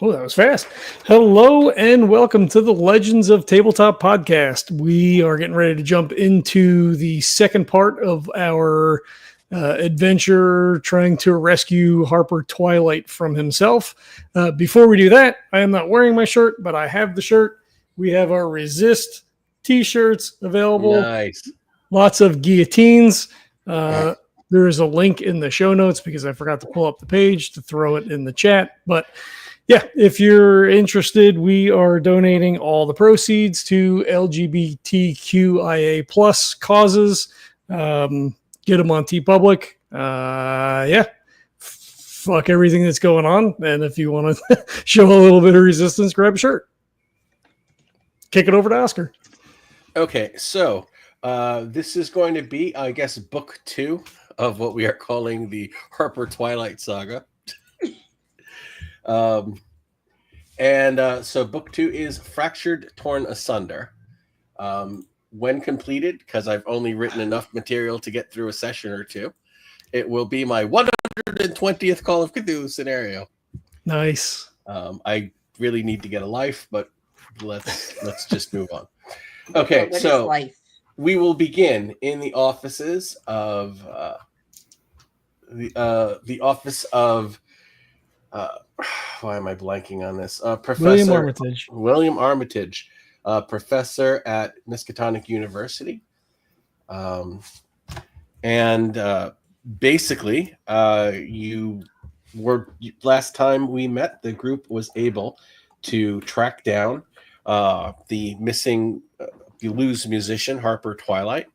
Oh, that was fast. Hello and welcome to the Legends of Tabletop podcast. We are getting ready to jump into the second part of our adventure trying to rescue Harper Twilight from himself. Before we do that, I am not wearing my shirt, but I have the shirt. We have our Resist t-shirts available. Nice. Lots of guillotines. There is a link in the show notes because I forgot to pull up the page to throw it in the chat. But yeah, if you're interested, we are donating all the proceeds to LGBTQIA plus causes. Get them on TeePublic. Yeah, fuck everything that's going on. And if you want to show a little bit of resistance, grab a shirt. Kick it over to Oscar. Okay, so this is going to be, I guess, book 2 of what we are calling the Harper Twilight saga. So book 2 is Fractured, Torn Asunder. When completed, because I've only written enough material to get through a session or two, it will be my 120th Call of Cthulhu scenario. Nice. I really need to get a life, but let's just move on. Okay, so we will begin in the offices of the office of why am I blanking on this? Professor William Armitage, professor at Miskatonic University, and basically, last time we met, the group was able to track down the missing blues musician Harper Twilight,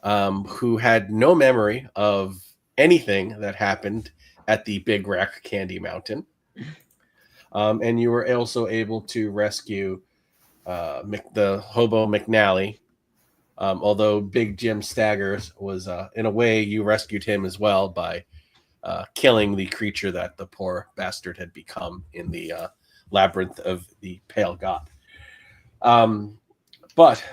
who had no memory of anything that happened at the Big Rack Candy Mountain. And you were also able to rescue the hobo McNally, although Big Jim Staggers was, in a way, you rescued him as well by killing the creature that the poor bastard had become in the labyrinth of the Pale God. But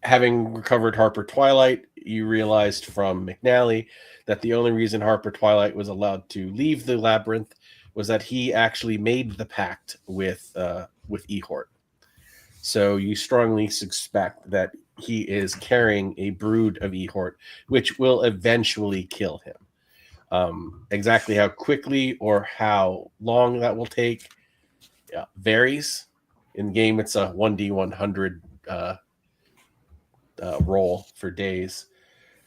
having recovered Harper Twilight, you realized from McNally that the only reason Harper Twilight was allowed to leave the labyrinth was that he actually made the pact with Eihort. So you strongly suspect that he is carrying a brood of Eihort, which will eventually kill him. Exactly how quickly or how long that will take varies. In game, it's a 1d100 roll for days,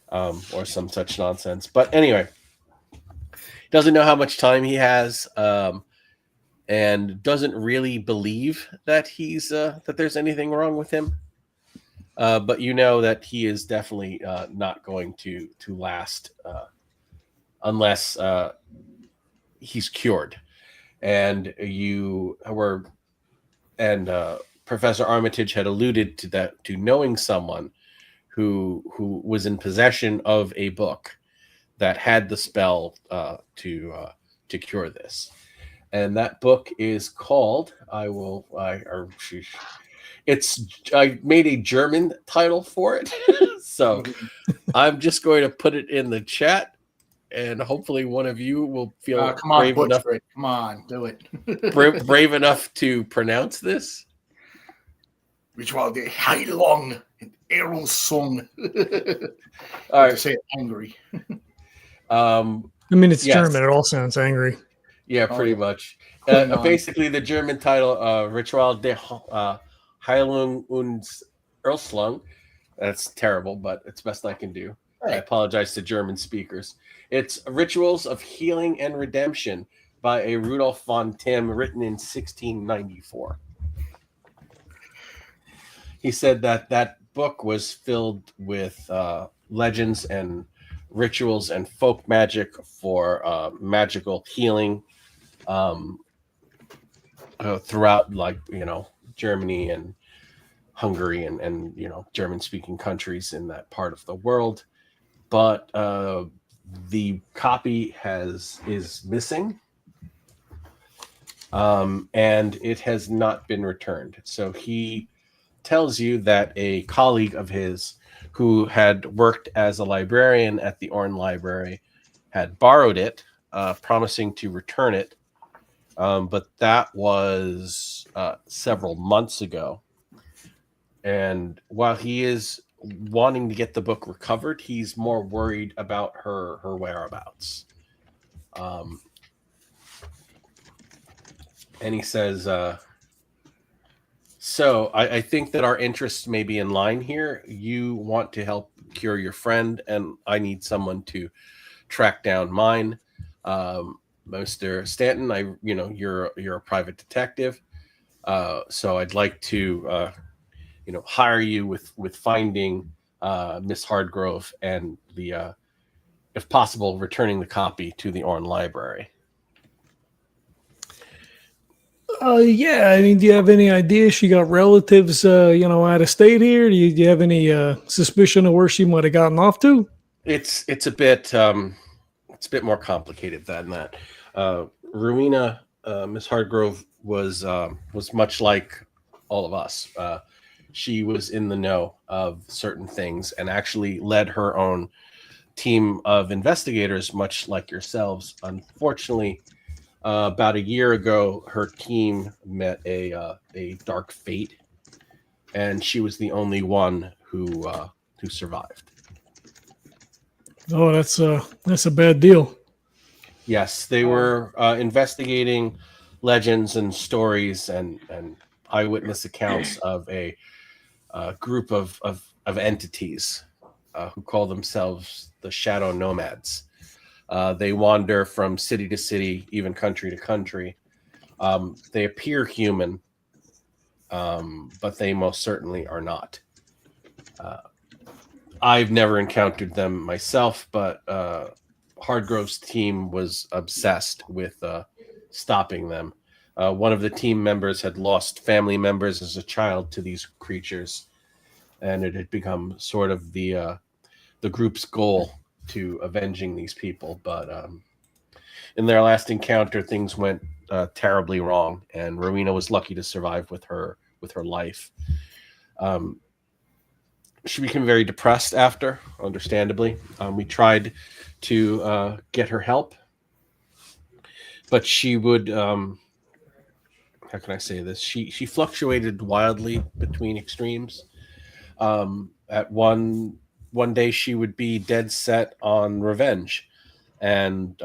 or some such nonsense. But anyway, doesn't know how much time he has, and doesn't really believe that he's that there's anything wrong with him. But you know that he is definitely not going to last unless he's cured. And Professor Armitage had alluded to that, to knowing someone who was in possession of a book that had the spell to cure this. And that book is called, I made a German title for it. So I'm just going to put it in the chat, and hopefully one of you will feel brave enough. Come on, do it. brave enough to pronounce this. Which was the Heilong and Errol song. All right. To say it angry. I mean, it's German. It all sounds angry. Yeah, pretty much. Basically, the German title, Ritual der Heilung und Erlösung. That's terrible, but it's best I can do. Right. I apologize to German speakers. It's Rituals of Healing and Redemption by a Rudolf von Timm, written in 1694. He said that book was filled with legends and rituals and folk magic for magical healing throughout, Germany and Hungary and German-speaking countries in that part of the world. But the copy is missing, and it has not been returned. So he tells you that a colleague of his who had worked as a librarian at the Orne Library had borrowed it, promising to return it but that was several months ago. And while he is wanting to get the book recovered, he's more worried about her whereabouts. And he says, so I think that our interests may be in line here. You want to help cure your friend, and I need someone to track down mine. Mr. Stanton, you're a private detective. So I'd like to, hire you with finding Miss Hardgrove and the, if possible, returning the copy to the Orne Library. Yeah. I mean, do you have any idea? She got relatives, out of state here. Do you have any suspicion of where she might have gotten off to? It's a bit more complicated than that. Rowena, Miss Hardgrove was much like all of us. She was in the know of certain things and actually led her own team of investigators, much like yourselves. Unfortunately, about a year ago, her team met a dark fate, and she was the only one who survived. Oh, that's a bad deal. Yes, they were investigating legends and stories and eyewitness accounts of a group of entities who call themselves the Shadow Nomads. They wander from city to city, even country to country. They appear human, but they most certainly are not. I've never encountered them myself, but Hardgrove's team was obsessed with stopping them. One of the team members had lost family members as a child to these creatures, and it had become sort of the group's goal to avenging these people. But in their last encounter, things went terribly wrong, and Rowena was lucky to survive with her life. She became very depressed after, understandably. We tried to get her help, but she would, how can I say this? She fluctuated wildly between extremes. At one day, she would be dead set on revenge, and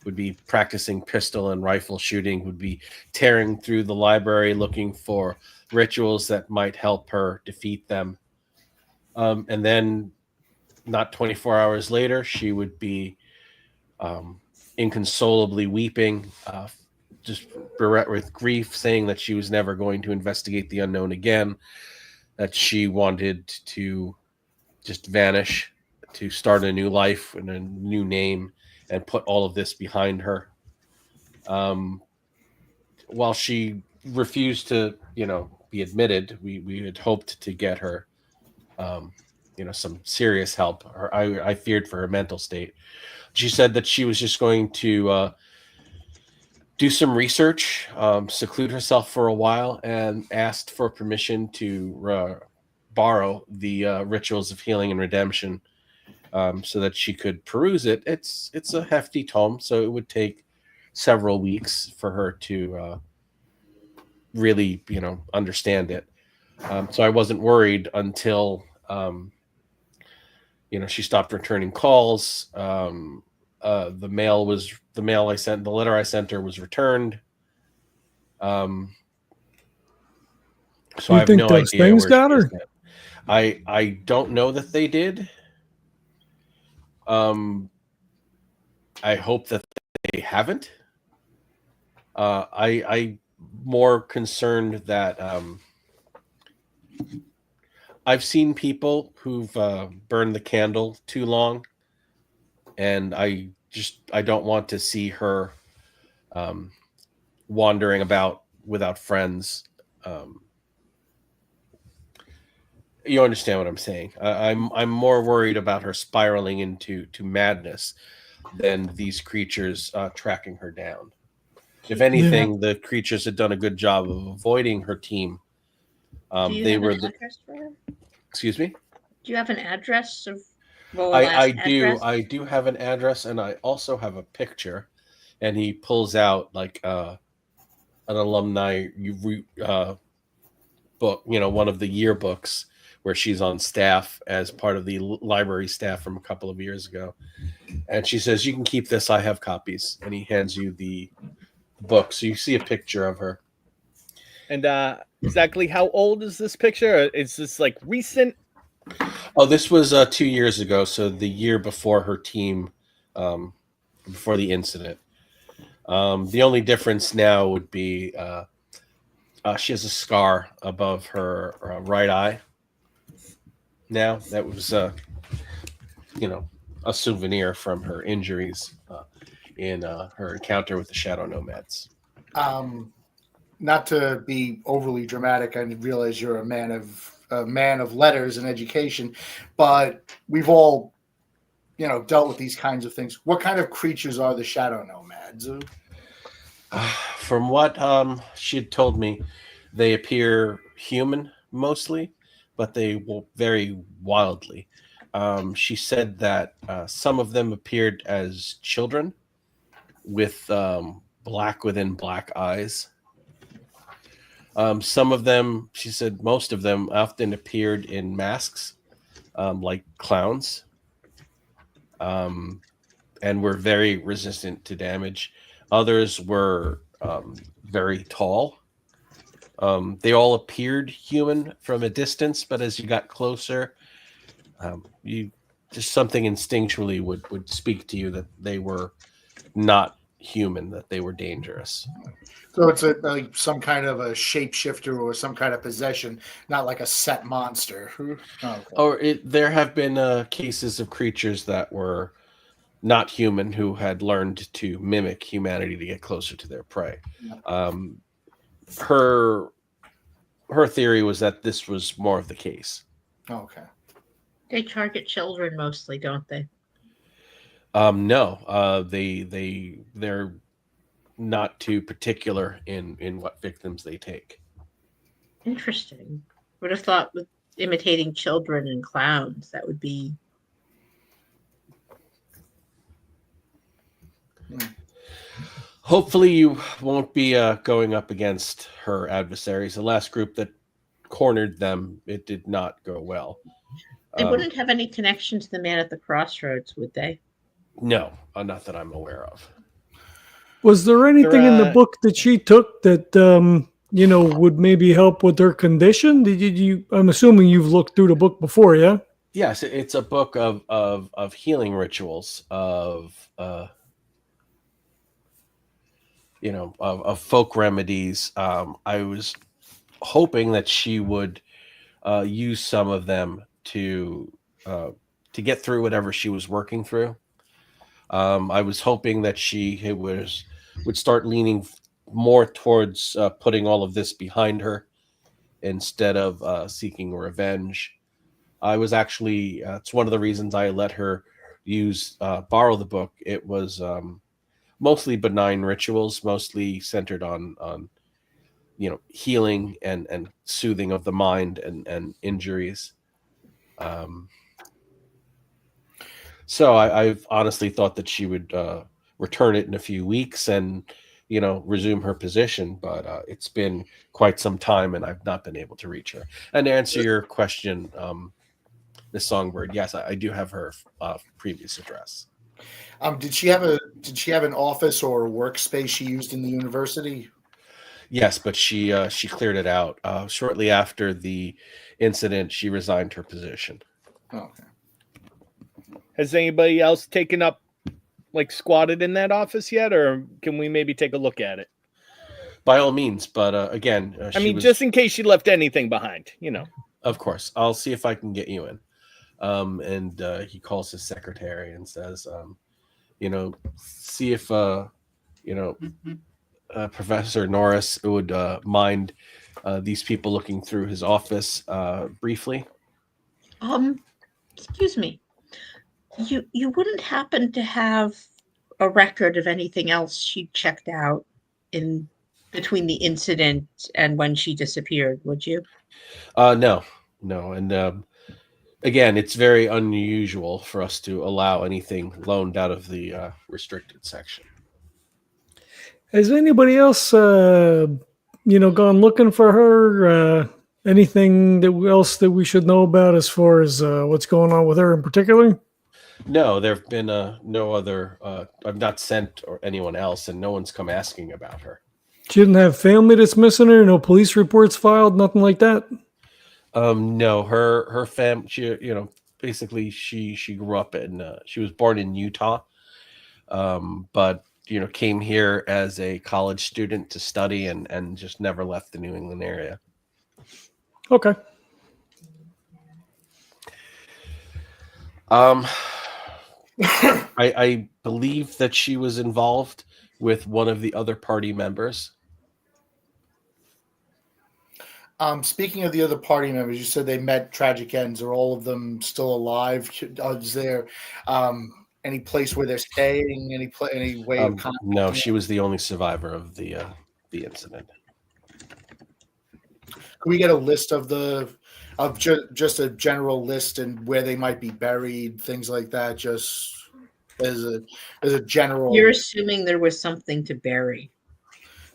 would be practicing pistol and rifle shooting, would be tearing through the library looking for rituals that might help her defeat them. And then not 24 hours later, she would be inconsolably weeping, just bereft with grief, saying that she was never going to investigate the unknown again, that she wanted to just vanish, to start a new life and a new name and put all of this behind her. While she refused to, be admitted, we had hoped to get her some serious help. I feared for her mental state. She said that she was just going to do some research, seclude herself for a while, and asked for permission to borrow the Rituals of Healing and Redemption, so that she could peruse it. It's a hefty tome, so it would take several weeks for her to really, understand it. So I wasn't worried until she stopped returning calls. The letter I sent her was returned. So Do I you have think no those idea things where got she is her? yet. I don't know that they did. I hope that they haven't. I more concerned that I've seen people who've burned the candle too long, and I don't want to see her wandering about without friends. You understand what I'm saying? I'm more worried about her spiraling into madness than these creatures tracking her down. If anything, the creatures had done a good job of avoiding her team. Do you They have were an address for her? Excuse me. Do you have an address of I do. I do have an address, and I also have a picture. and he pulls out like an alumni book, one of the yearbooks where she's on staff as part of the library staff from a couple of years ago. And she says, "You can keep this. I have copies." And he hands you the book. So you see a picture of her. And exactly how old is this picture? Is this like recent? Oh, this was 2 years ago. So the year before her team, before the incident. The only difference now would be she has a scar above her right eye. Now that was, a souvenir from her injuries in her encounter with the Shadow Nomads. Not to be overly dramatic, I realize you're a man of letters and education, but we've all, dealt with these kinds of things. What kind of creatures are the Shadow Nomads? From what she had told me, they appear human mostly, but they will vary wildly. She said that some of them appeared as children with black within black eyes. Some of them, she said, most of them often appeared in masks, like clowns, and were very resistant to damage. Others were very tall. They all appeared human from a distance, but as you got closer, you just something instinctually would speak to you that they were not human, that they were dangerous. So it's like some kind of a shapeshifter or some kind of possession, not like a set monster. Okay. Or there have been cases of creatures that were not human who had learned to mimic humanity to get closer to their prey. Her theory was that this was more of the case. Okay. They target children mostly, don't they? No, they're not too particular in what victims they take. Interesting. Would have thought with imitating children and clowns, that would be. Hopefully you won't be going up against her adversaries. The last group that cornered them, it did not go well. They wouldn't have any connection to the man at the crossroads, would they? No, not that I'm aware of. Was there anything in the book that she took that would maybe help with her condition? Did you? I'm assuming you've looked through the book before, yeah? Yes, it's a book of healing rituals, of folk remedies. I was hoping that she would use some of them to get through whatever she was working through. I was hoping that she would start leaning more towards putting all of this behind her instead of seeking revenge. I was actually, it's one of the reasons I let her borrow the book. It was mostly benign rituals, mostly centered on healing and soothing of the mind and injuries. So I've honestly thought that she would return it in a few weeks and, resume her position. But it's been quite some time and I've not been able to reach her. And to answer your question, Miss Songbird, yes, I do have her previous address. Did she have an office or workspace she used in the university? Yes, but she cleared it out. Shortly after the incident, she resigned her position. Okay. Has anybody else taken up, squatted in that office yet, or can we maybe take a look at it? By all means, but again, just in case she left anything behind, Of course, I'll see if I can get you in. And he calls his secretary and says, see if Professor Norris would mind these people looking through his office briefly. Excuse me. You wouldn't happen to have a record of anything else she checked out in between the incident and when she disappeared, would you? No. And again, it's very unusual for us to allow anything loaned out of the restricted section. Has anybody else, gone looking for her? Anything else that we should know about as far as what's going on with her in particular? No, there have been no other. I've not sent or anyone else, and no one's come asking about her. She didn't have family that's missing her. No police reports filed. Nothing like that. No, her fam. She, basically she grew up in. She was born in Utah, but came here as a college student to study and just never left the New England area. Okay. I believe that she was involved with one of the other party members. Speaking of the other party members, you said they met tragic ends. Are all of them still alive? Is there any place where they're staying? Any way of contacting? No, she was the only survivor of the incident. Can we get a list of just a general list and where they might be buried, things like that, just as a general? You're assuming there was something to bury.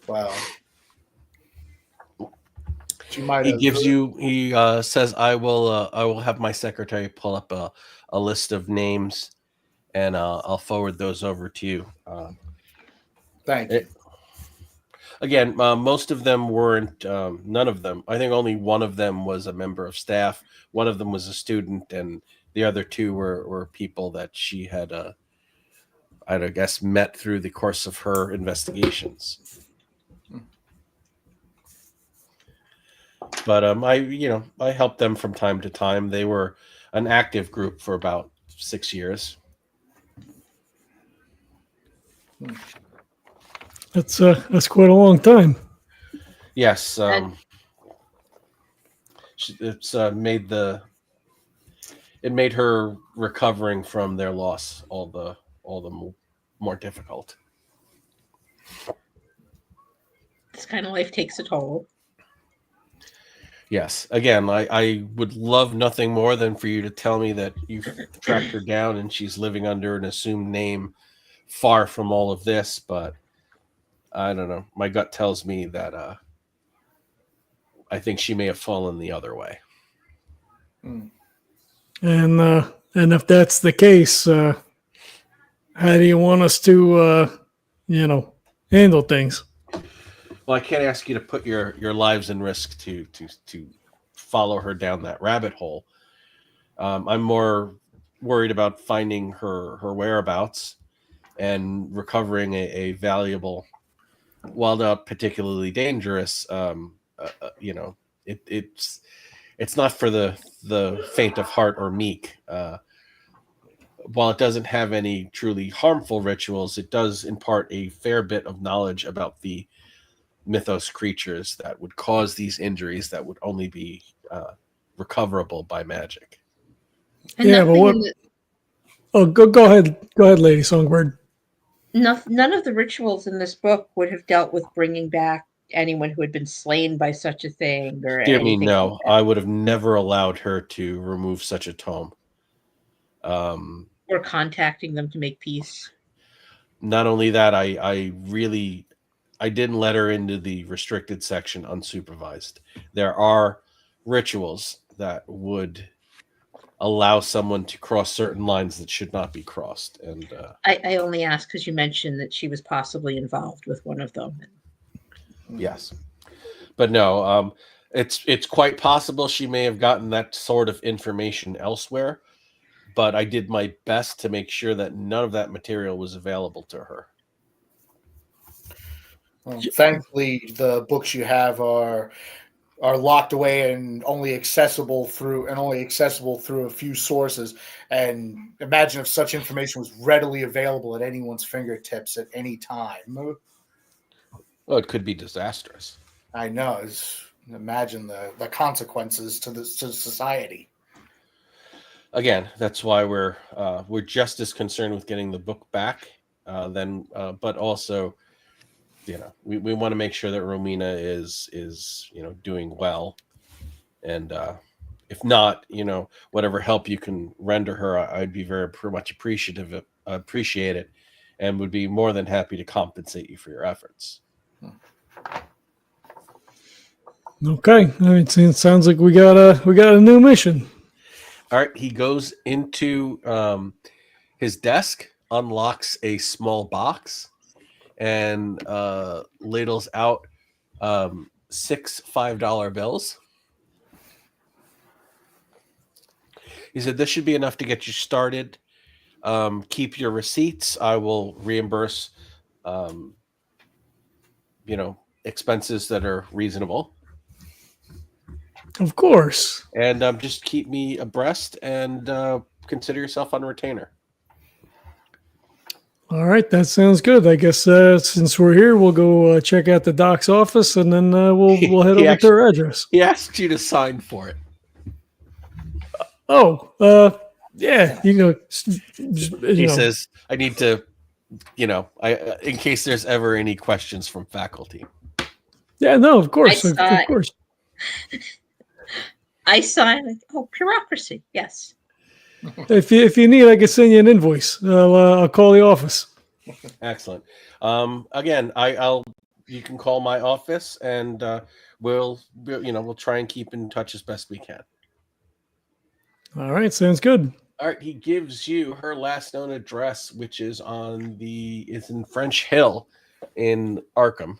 Wow. She might He have. gives you. He says, "I will have my secretary pull up a list of names, and I'll forward those over to you." Thank you. Again, most of them weren't. None of them. I think only one of them was a member of staff. One of them was a student, and the other two were people that she had, I guess, met through the course of her investigations. But I helped them from time to time. They were an active group for about 6 years. That's quite a long time. Yes, it's made her recovering from their loss all the more difficult. This kind of life takes a toll. Yes. Again, I would love nothing more than for you to tell me that you've tracked her down and she's living under an assumed name far from all of this, but I don't know. My gut tells me that I think she may have fallen the other way. And if that's the case, how do you want us to handle things? Well, I can't ask you to put your lives in risk to follow her down that rabbit hole. I'm more worried about finding her whereabouts and recovering a valuable, while not particularly dangerous. It's not for the faint of heart or meek. While it doesn't have any truly harmful rituals, it does impart a fair bit of knowledge about the mythos creatures that would cause these injuries that would only be recoverable by magic. And Yeah, but what? Go ahead, Lady Songbird. None of the rituals in this book would have dealt with bringing back anyone who had been slain by such a thing or Dear me, anything. no. Like that. I would have never allowed her to remove such a tome. Or contacting them to make peace. Not only that, I didn't let her into the restricted section unsupervised. There are rituals that would allow someone to cross certain lines that should not be crossed. And I only asked because you mentioned that she was possibly involved with one of them. yes, but no, it's quite possible she may have gotten that sort of information elsewhere. But I did my best to make sure that none of that material was available to her. Well, thankfully, the books you have are locked away and only accessible through a few sources. And imagine if such information was readily available at anyone's fingertips at any time. Well, it could be disastrous. I know. Imagine the consequences to society. Again, that's why we're just as concerned with getting the book back, but also, we want to make sure that Rowena is doing well, and if not, whatever help you can render her, I'd be very much appreciate it, and would be more than happy to compensate you for your efforts. Okay, I mean, it sounds like we got a new mission. All right, he goes into his desk, unlocks a small box, and ladles out 6 $5 bills. He said, "This should be enough to get you started. Keep your receipts. I will reimburse, expenses that are reasonable. Of course. And just keep me abreast and consider yourself on retainer." All right, that sounds good. I guess since we're here, we'll go check out the doc's office, and then we'll head over to our address. He asks you to sign for it. Oh, yeah. He says, "I need to, in case there's ever any questions from faculty." Yeah, no, of course, of course. I sign. Oh, bureaucracy. Yes. If you need, I can send you an invoice. I'll call the office. Excellent. Again, you can call my office, and we'll try and keep in touch as best we can. All right, sounds good. All right, he gives you her last known address, which is it's in French Hill in Arkham.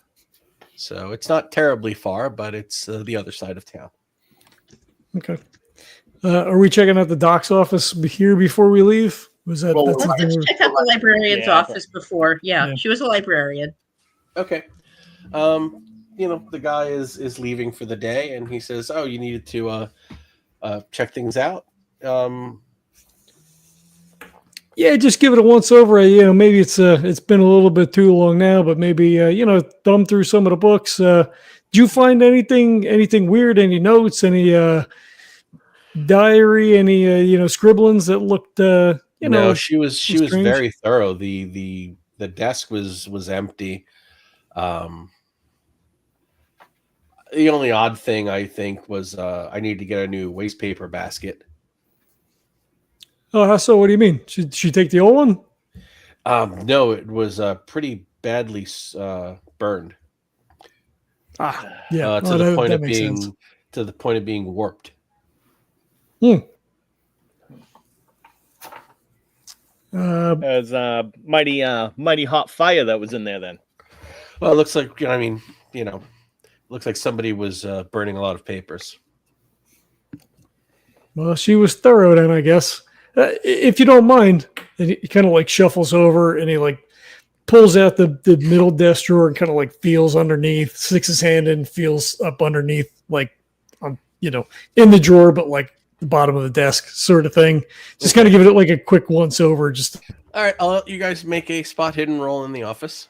So it's not terribly far, but it's the other side of town. Okay. Are we checking out the doc's office here before we leave? Was that? Well, that's let's something Check out the librarian's office before. Yeah, Yeah. she was a librarian. Okay. The guy is leaving for the day, and he says, "Oh, you needed to check things out." Yeah, just give it a once over. Maybe it's been a little bit too long now, but maybe thumb through some of the books. Did you find anything weird? Any notes? Any diary? Any scribblings that looked No, she was strange? very thorough. The desk was empty. The only odd thing I think was I need to get a new waste paper basket. Oh, so what do you mean? Should she take the old one? No, it was pretty badly burned. Yeah, to the point that of makes being sense. to the point of being warped. There's mighty hot fire that was in there then. Well, it looks like looks like somebody was burning a lot of papers. Well, she was thorough then, I guess. If you don't mind, and he kind of like shuffles over and he like pulls out the middle desk drawer and kind of like feels underneath, sticks his hand in, feels up underneath, like on in the drawer, but like the bottom of the desk sort of thing. Just kind of give it like a quick once over. Just All right, I'll let you guys make a spot hidden roll in the office.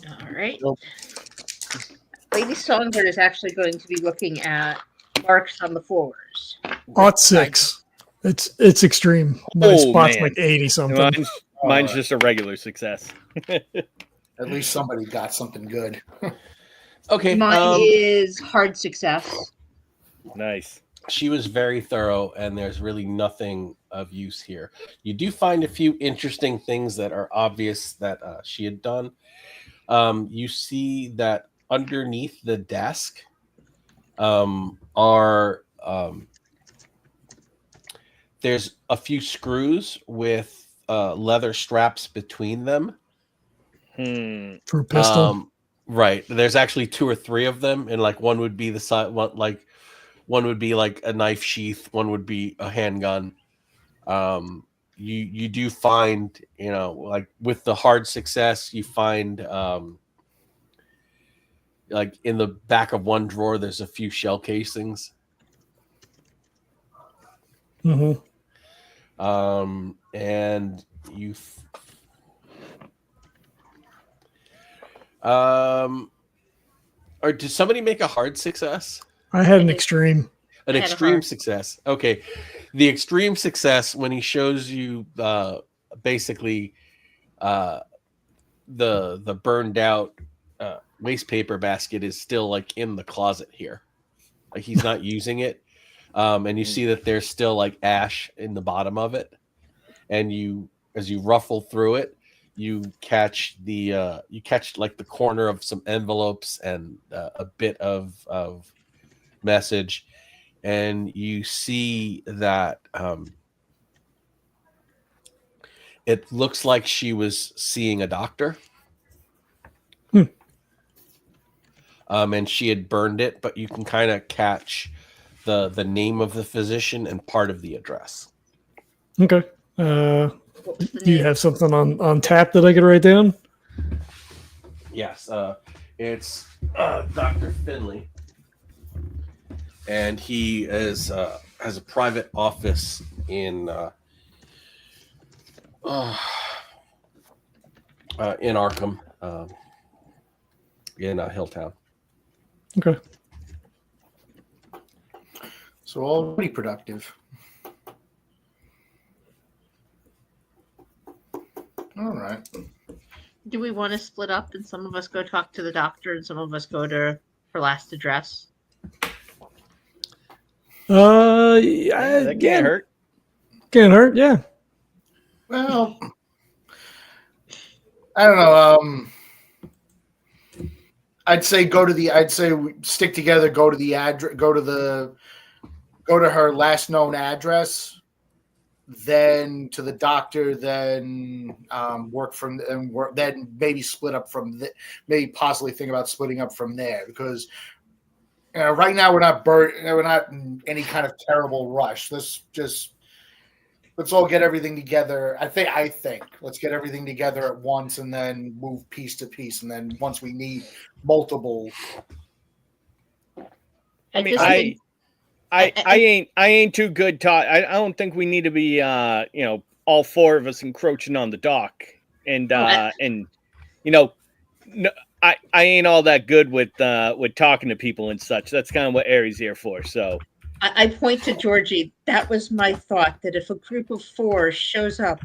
All right. Nope. Lady Songbird is actually going to be looking at marks on the floors. Aught 6. It's extreme. My spot's man. like 80 something. Mine's just a regular success. At least somebody got something good. Okay. Mine is hard success. Nice. She was very thorough, and there's really nothing of use here. You do find a few interesting things that are obvious that she had done. You see that underneath the desk are there's a few screws with leather straps between them. For a pistol. Right. There's actually 2 or 3 of them, and like one would be the side, one would be like a knife sheath, one would be a handgun. You do find, like with the hard success, you find like in the back of one drawer, there's a few shell casings. Mm-hmm. And you or did somebody make a hard success? I had an extreme. An extreme success. Okay. The extreme success, when he shows you basically the burned out waste paper basket is still like in the closet here. Like he's not using it. And you see that there's still like ash in the bottom of it. And as you ruffle through it, you catch like the corner of some envelopes and a bit of message, and you see that it looks like she was seeing a doctor. And she had burned it, but you can kind of catch the name of the physician and part of the address. Okay. What was the Do you name? have something on tap that I could write down? Yes, it's Dr. Finley, and he has a private office in Arkham, in Hilltown. Okay. So all pretty productive. All right. Do we want to split up and some of us go talk to the doctor and some of us go to her last address? That can't hurt. Can't hurt. Yeah. Well, I don't know. I'd say we stick together. Go to the address. Go to her last known address. Then to the doctor. Then Then maybe split up from. Maybe possibly think about splitting up from there because. Right now we're not in any kind of terrible rush. Let's all get everything together. I think let's get everything together at once and then move piece to piece. And then once we need multiple. I mean, I ain't too good taught. I don't think we need to be all four of us encroaching on the dock and no, I ain't all that good with talking to people and such. That's kind of what Aries here for. So I point to Georgie. That was my thought, that if a group of four shows up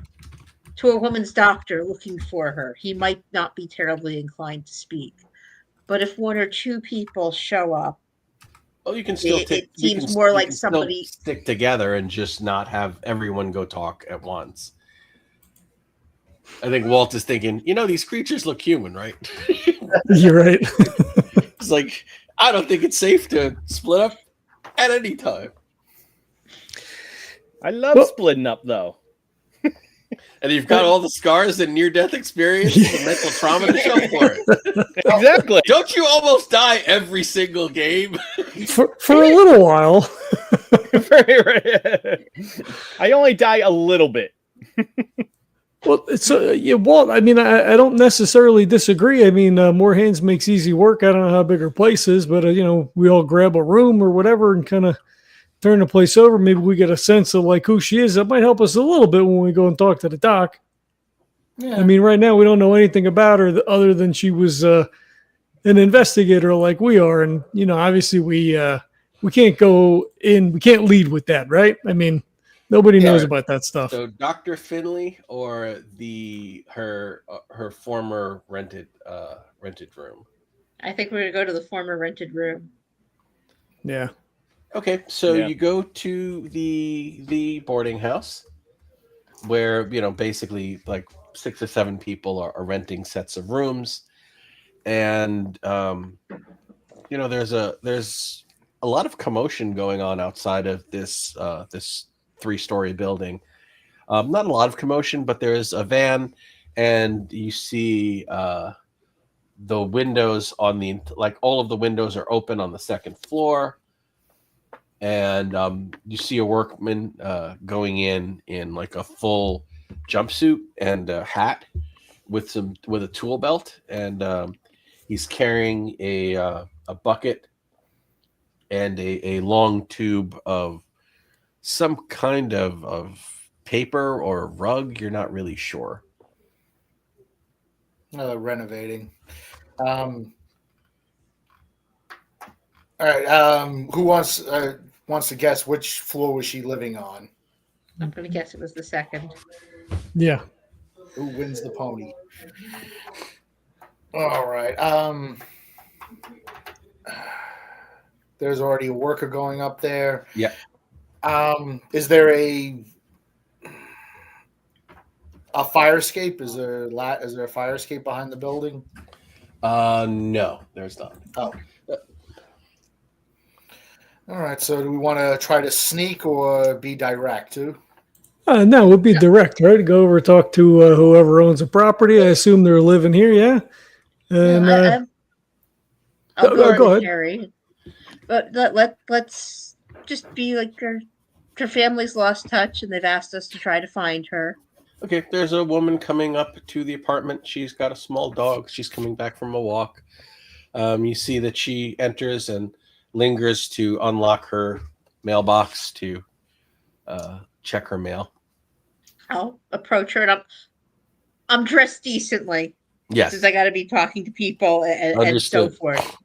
to a woman's doctor looking for her, he might not be terribly inclined to speak. But if one or two people show up, well, you can still it seems more like somebody stick together and just not have everyone go talk at once. I think Walt is thinking, these creatures look human, right? You're right. It's like, I don't think it's safe to split up at any time. I love splitting up, though. And you've got all the scars and near-death experience and mental trauma to show for it. Exactly. Don't you almost die every single game? For a little while. I only die a little bit. Well, Walt, I mean, I don't necessarily disagree. I mean, more hands makes easy work. I don't know how big her place is, but, we all grab a room or whatever and kind of turn the place over. Maybe we get a sense of, like, who she is. That might help us a little bit when we go and talk to the doc. Yeah. I mean, right now we don't know anything about her other than she was an investigator like we are. And, obviously we can't go in. We can't lead with that, right? I mean, nobody knows about that stuff. So Dr. Finley or her former rented room? I think we're going to go to the former rented room. Yeah. Okay, so you go to the boarding house where, basically like 6 or 7 people are renting sets of rooms. And, there's a lot of commotion going on outside of this 3-story building. Not a lot of commotion, but there's a van, and you see the windows all of the windows are open on the second floor, and you see a workman going in like a full jumpsuit and a hat with a tool belt, and he's carrying a bucket and a long tube of some kind of paper or rug. You're not really sure. Renovating. All right. Who wants to guess which floor was she living on? I'm going to guess it was the second. Yeah. Who wins the pony? All right. There's already a worker going up there. Yeah. Is there a A fire escape? Is there a fire escape behind the building? No, there's not. Oh. All right. So do we want to try to sneak or be direct too? No, it would be direct, right? Go over, talk to whoever owns the property. I assume they're living here, yeah. And I'll go go ahead. Harry. But let's just be like her family's lost touch, and they've asked us to try to find her. Okay, there's a woman coming up to the apartment. She's got a small dog. She's coming back from a walk. You see that she enters and lingers to unlock her mailbox to check her mail. I'll approach her, and I'm dressed decently. Yes. Since I got to be talking to people and so forth.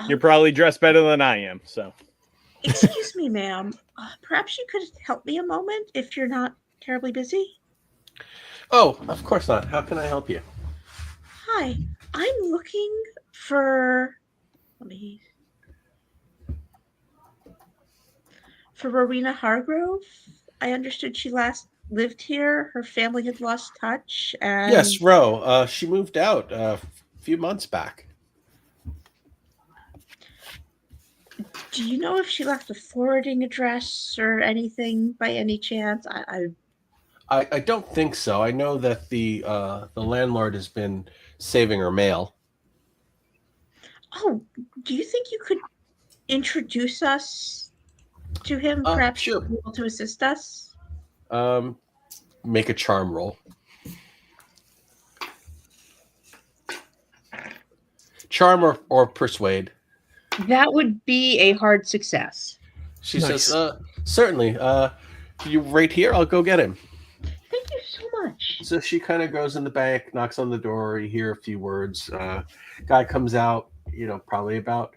You're probably dressed better than I am, so. Excuse me, ma'am. Perhaps you could help me a moment if you're not terribly busy. Oh, of course not. How can I help you? Hi, I'm looking for. For Rowena Hardgrove. I understood she last lived here. Her family had lost touch. And Yes, Ro. She moved out a few months back. Do you know if she left a forwarding address or anything by any chance? I don't think so. I know that the landlord has been saving her mail. Oh, do you think you could introduce us to him? Perhaps sure. you'd be able to assist us? Make a charm roll. Charm or persuade. That would be a hard success. She Nice. says, certainly. You right here? I'll go get him. Thank you so much. So she kind of goes in the back, knocks on the door. You hear a few words. Guy comes out, probably about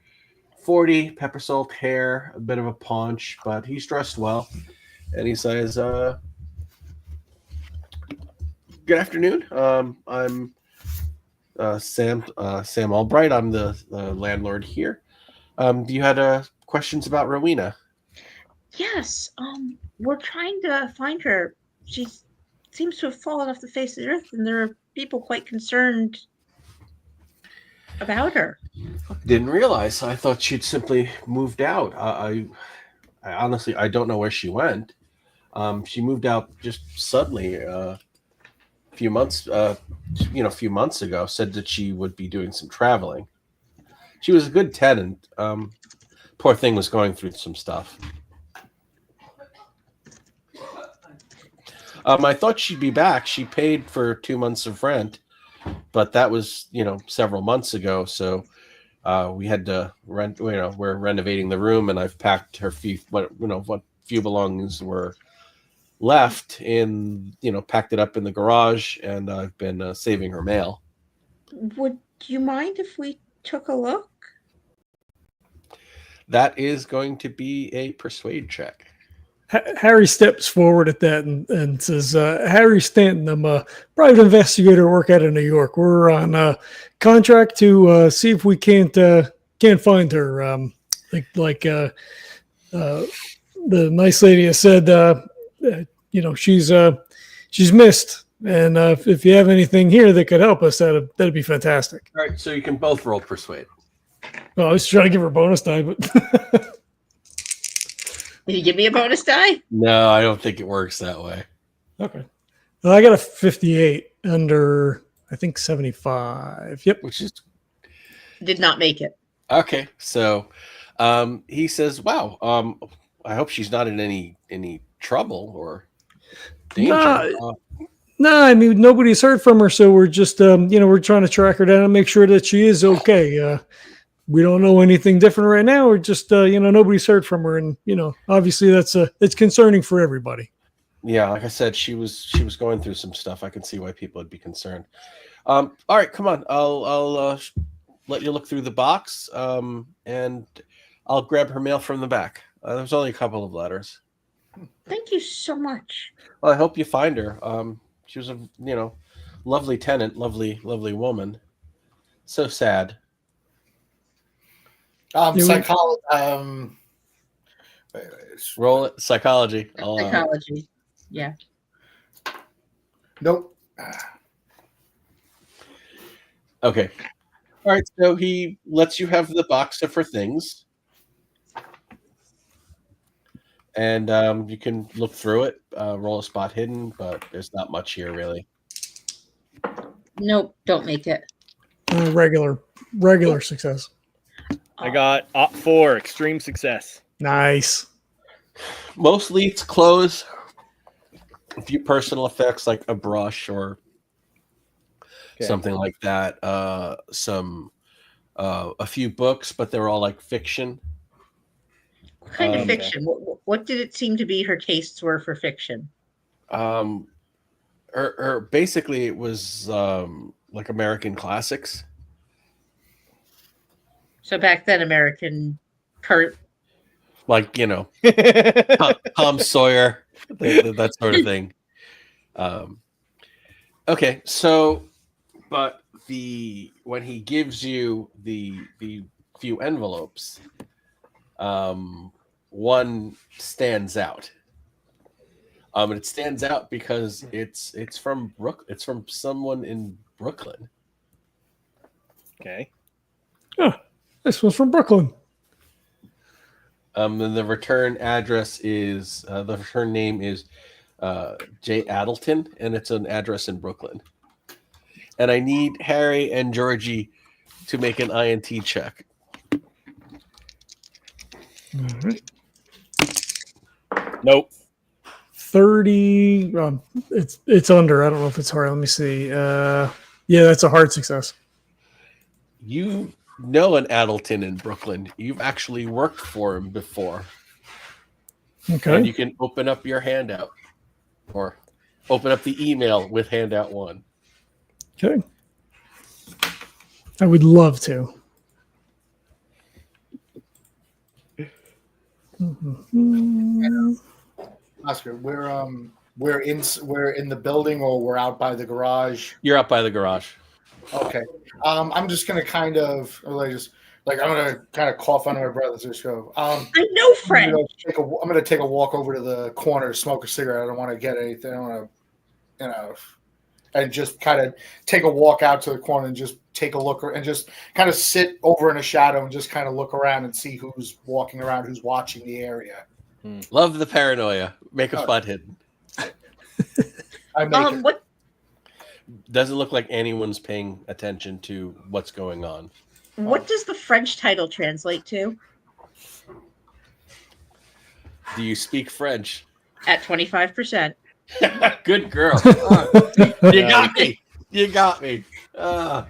40, pepper salt hair, a bit of a paunch, but he's dressed well. And he says, good afternoon. I'm Sam Albright. I'm the landlord here. You had questions about Rowena? Yes, we're trying to find her. She seems to have fallen off the face of the earth, and there are people quite concerned about her. Didn't realize. I thought she'd simply moved out. I honestly, I don't know where she went. She moved out just suddenly a few months ago. Said that she would be doing some traveling. She was a good tenant. Poor thing was going through some stuff. I thought she'd be back. She paid for 2 months of rent, but that was, several months ago. So we had to rent. We're renovating the room, and I've packed her what few belongings were left in, packed it up in the garage, and I've been saving her mail. Would you mind if we took a look? That is going to be a persuade check. Harry steps forward at that and says, Harry Stanton, I'm a private investigator, work out of New York. We're on a contract to see if we can't find her. The nice lady has said, she's missed. And if you have anything here that could help us, that'd be fantastic. All right, so you can both roll persuade. Well, I was trying to give her a bonus die, but Can you give me a bonus die? No, I don't think it works that way. okay. Well, I got a 58 under, I think, 75. Yep. Which is Did not make it. okay. So he says, "Wow, I hope she's not in any trouble or danger." No, I mean, nobody's heard from her, so we're just, we're trying to track her down and make sure that she is okay. We don't know anything different right now. We're just, nobody's heard from her, and obviously it's concerning for everybody. Yeah, like I said, she was going through some stuff. I can see why people would be concerned. All right, come on. I'll let you look through the box, and I'll grab her mail from the back. There's only a couple of letters. Thank you so much. Well, I hope you find her. She was a lovely tenant, lovely woman. So sad. Psychology. Roll it. Psychology. Psychology. Yeah. Nope. Okay. All right. So he lets you have the box for things, and you can look through it. Roll a spot hidden, but there's not much here really. Nope, don't make it. Regular success. I got op 4, extreme success. Nice. Mostly it's clothes, a few personal effects like a brush or something like that. A few books, but they're all like fiction. What kind of fiction? What did it seem to be her tastes were for fiction? Her basically it was like American classics. So back then, American Like, you know, Tom Sawyer, that sort of thing. Okay, so, but when he gives you the few envelopes, one stands out. And it stands out because it's from someone in Brooklyn. Okay. Oh, this one's from Brooklyn. And the return address is the return name is J. Addleton, and it's an address in Brooklyn. And I need Harry and Georgie to make an INT check. All right. Nope. 30. It's under. I don't know if it's hard. Let me see. Yeah, that's a hard success. You know an Addleton in Brooklyn. You've actually worked for him before. Okay. And you can open up your handout or open up the email with handout 1. Okay. I would love to. Oscar, we're in the building, or we're out by the garage. You're out by the garage. Okay. I'm just gonna kind of I'm gonna kind of cough under my breath and just go. I know French. I'm gonna take a walk over to the corner, smoke a cigarette. I don't want to get anything. I don't want to, and just kind of take a walk out to the corner and just take a look and just kind of sit over in a shadow and just kind of look around and see who's walking around, who's watching the area. Love the paranoia. Make a spot hidden. What? Doesn't look like anyone's paying attention to what's going on. What does the French title translate to? Do you speak French? At 25%. Good girl. You got me. You got me. Damn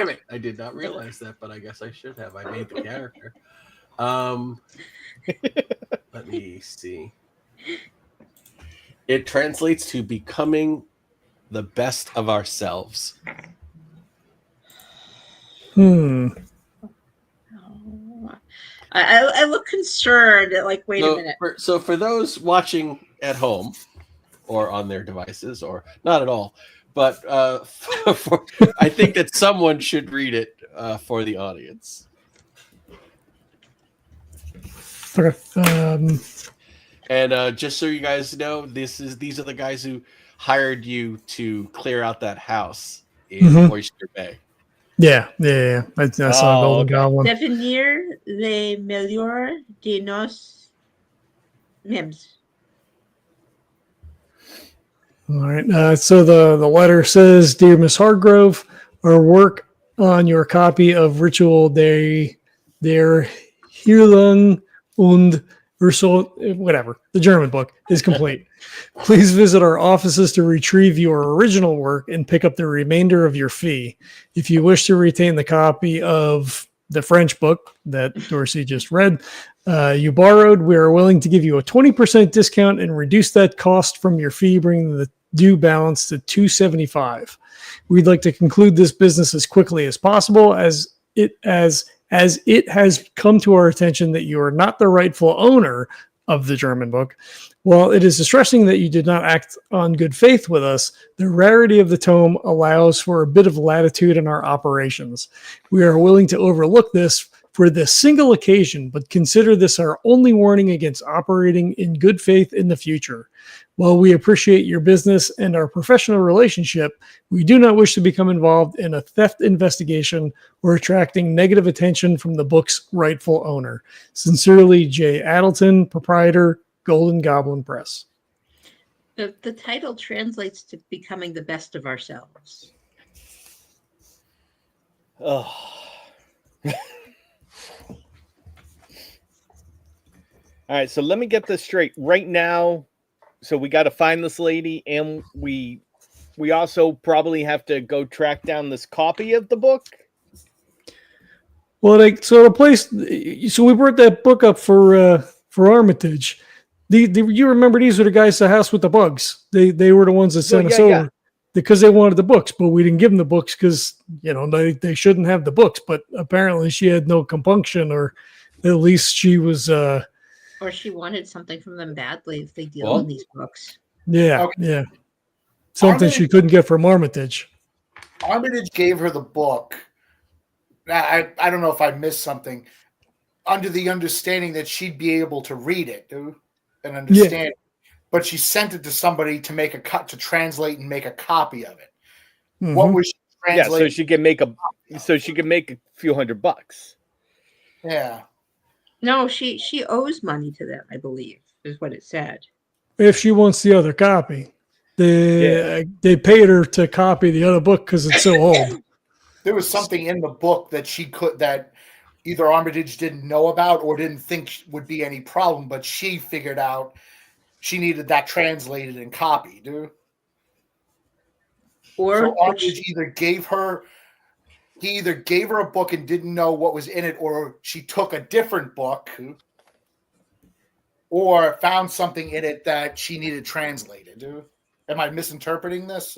it. I did not realize that, but I guess I should have. I made the character. Let me see. It translates to becoming the best of ourselves. I look concerned. Like, wait a minute. So for those watching at home or on their devices, or not at all, but I think that someone should read it for the audience. Okay. And just so you guys know, these are the guys who hired you to clear out that house in Oyster Bay. Yeah. I saw Golden Goblin. Devenir le meilleur de nos mimes. All right. So the letter says, "Dear Miss Hardgrove, our work on your copy of Ritual der Heilung und whatever, the German book, is complete. Please visit our offices to retrieve your original work and pick up the remainder of your fee. If you wish to retain the copy of the French book that Dorsey just read, you borrowed, we are willing to give you a 20% discount and reduce that cost from your fee, bringing the due balance to $275. We'd like to conclude this business as quickly as possible, as it has come to our attention that you are not the rightful owner of the German book. While it is distressing that you did not act on good faith with us, the rarity of the tome allows for a bit of latitude in our operations. We are willing to overlook this for this single occasion, but consider this our only warning against operating in good faith in the future. While we appreciate your business and our professional relationship, we do not wish to become involved in a theft investigation or attracting negative attention from the book's rightful owner. Sincerely, J. Addleton, proprietor, Golden Goblin Press. The title translates to becoming the best of ourselves. Oh. All right, so let me get this straight. Right now, so we got to find this lady, and we also probably have to go track down this copy of the book. Well, so we brought that book up for Armitage. You remember these were the guys at the house with the bugs. They were the ones that sent us over because they wanted the books, but we didn't give them the books because they shouldn't have the books. But apparently, she had no compunction, or at least she was. Or she wanted something from them badly if they deal in these books. Yeah, Okay. yeah. Something she couldn't get from Armitage. Armitage gave her the book. I don't know if I missed something. Under the understanding that she'd be able to read it and understand it. But she sent it to somebody to make to translate and make a copy of it. Mm-hmm. What was she translating? Yeah, so she can make a few $100. Yeah. No, she owes money to them, I believe, is what it said. If she wants the other copy, they paid her to copy the other book because it's so old. There was something in the book that either Armitage didn't know about or didn't think would be any problem, but she figured out she needed that translated and copied. So Armitage either gave her a book and didn't know what was in it, or she took a different book or found something in it that she needed translated. Am I misinterpreting this?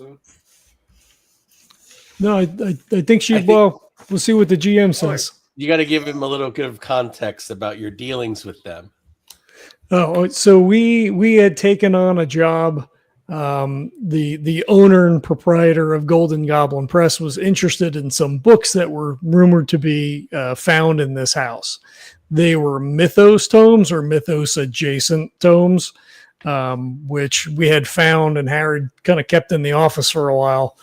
No, I think we'll see what the GM says. You got to give him a little bit of context about your dealings with them. Oh, so we had taken on a job. The owner and proprietor of Golden Goblin Press was interested in some books that were rumored to be found in this house. They were mythos tomes or mythos adjacent tomes, which we had found and Harry kind of kept in the office for a while.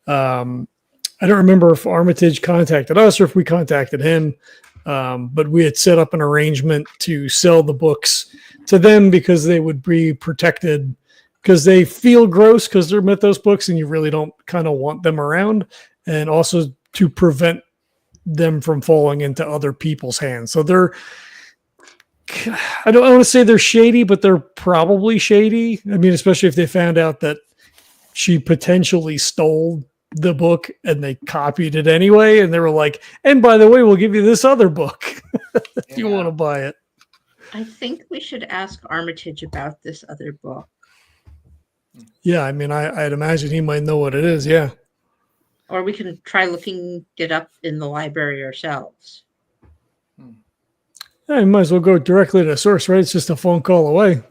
I don't remember if Armitage contacted us or if we contacted him, but we had set up an arrangement to sell the books to them because they would be protected, because they feel gross because they're mythos books and you really don't kind of want them around, and also to prevent them from falling into other people's hands. So I don't want to say they're shady, but they're probably shady. I mean, especially if they found out that she potentially stole the book and they copied it anyway. And they were like, and by the way, we'll give you this other book if you want to buy it. I think we should ask Armitage about this other book. Yeah, I mean, I'd imagine he might know what it is, yeah. Or we can try looking it up in the library ourselves. Yeah, you might as well go directly to the source, right? It's just a phone call away.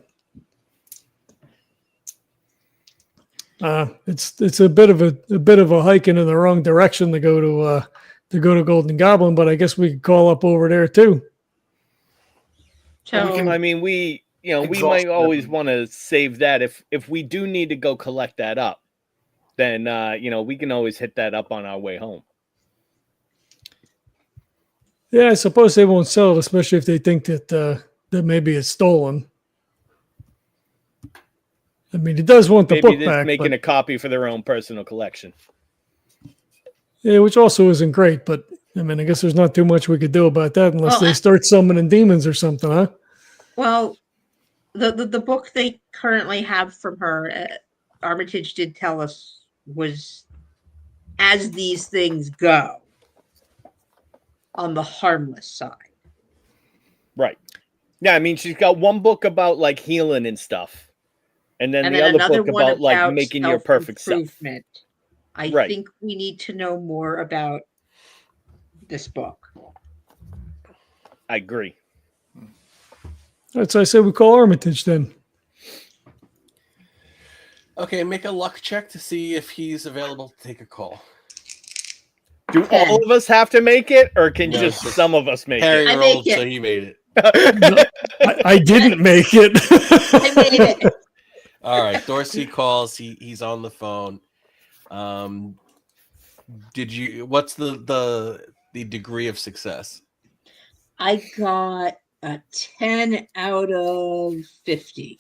It's a bit of a hike in the wrong direction to go to Golden Goblin, but I guess we could call up over there too. So I mean, we might always want to save that if we do need to go collect that up, then we can always hit that up on our way home. Yeah, I suppose they won't sell it, especially if they think that maybe it's stolen. I mean, it does want the book back. Making a copy for their own personal collection. Yeah, which also isn't great, but I mean, I guess there's not too much we could do about that unless they start summoning demons or something, huh? Well, the book they currently have from her, Armitage did tell us, was As These Things Go, on the harmless side. Right. Yeah, I mean, she's got one book about like healing and stuff. And then the other book about like making your perfect self. I think we need to know more about this book. I agree. So I say we call Armitage then. Okay, make a luck check to see if he's available to take a call. Do all of us have to make it, or can just some of us make Harry it? Harry rolled, so he made it. No, I didn't make it. I made it. All right, Dorsey calls. He's on the phone. What's the degree of success? I got a 10 out of 50.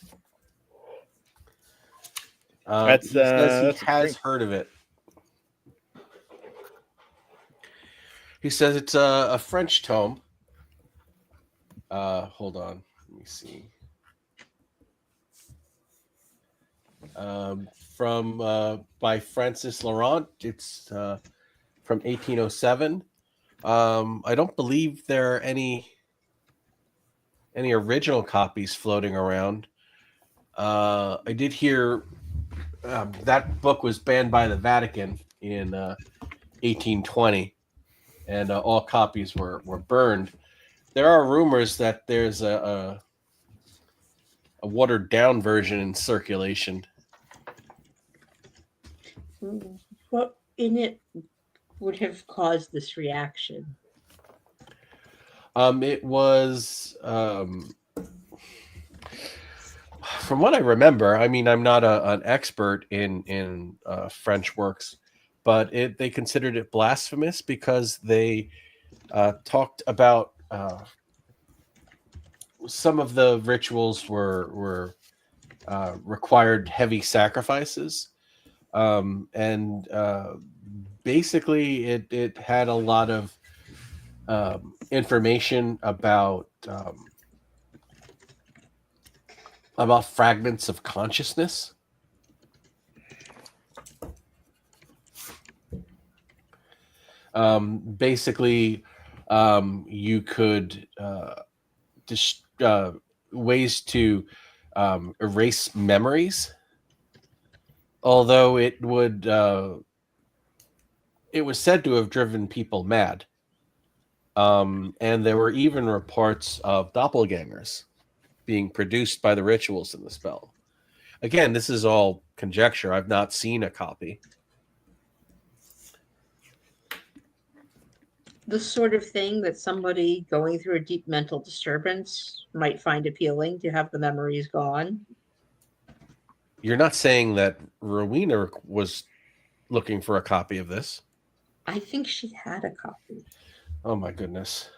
He says he that's has great. heard of it. He says it's a French tome. Hold on, let me see. By Francis Laurent. It's from 1807. I don't believe there are any original copies floating around. I did hear that book was banned by the Vatican in 1820, and all copies were burned. There are rumors that there's a watered down version in circulation. What in it would have caused this reaction? It was, from what I remember. I mean, I'm not an expert in French works, but they considered it blasphemous because they talked about some of the rituals were required heavy sacrifices, and basically it had a lot of information about fragments of consciousness. Basically, you could ways to erase memories, although it was said to have driven people mad. And there were even reports of doppelgangers being produced by the rituals in the spell. Again, this is all conjecture. I've not seen a copy. The sort of thing that somebody going through a deep mental disturbance might find appealing, to have the memories gone. You're not saying that Rowena was looking for a copy of this? I think she had a copy. Oh my goodness.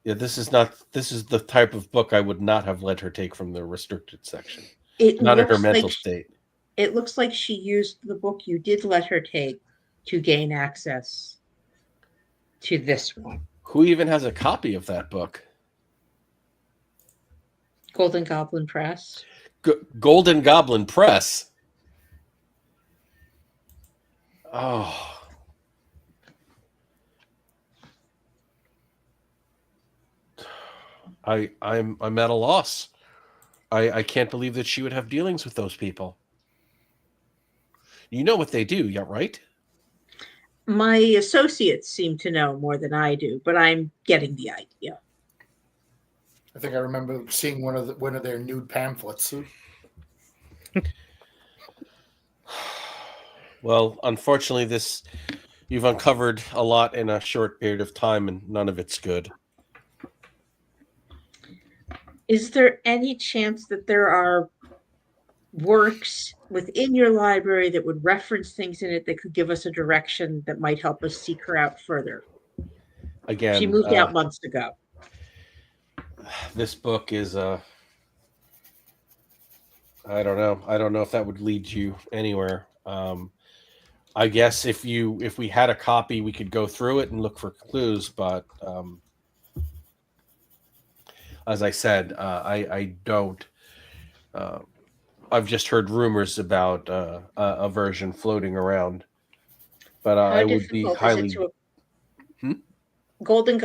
Yeah, this is the type of book I would not have let her take from the restricted section. Not in her mental state. It looks like she used the book you did let her take to gain access to this one. Who even has a copy of that book? Golden Goblin Press. Golden Goblin Press. Oh. I'm at a loss. I can't believe that she would have dealings with those people. You know what they do, yeah, right? My associates seem to know more than I do, but I'm getting the idea. I think I remember seeing one of their nude pamphlets. Well, unfortunately, you've uncovered a lot in a short period of time, and none of it's good. Is there any chance that there are works within your library that would reference things in it that could give us a direction that might help us seek her out further? Again, she moved out months ago. This book is I don't know. I don't know if that would lead you anywhere. I guess if we had a copy, we could go through it and look for clues. But as I said, I don't. I've just heard rumors about a version floating around, but I would be highly. Golden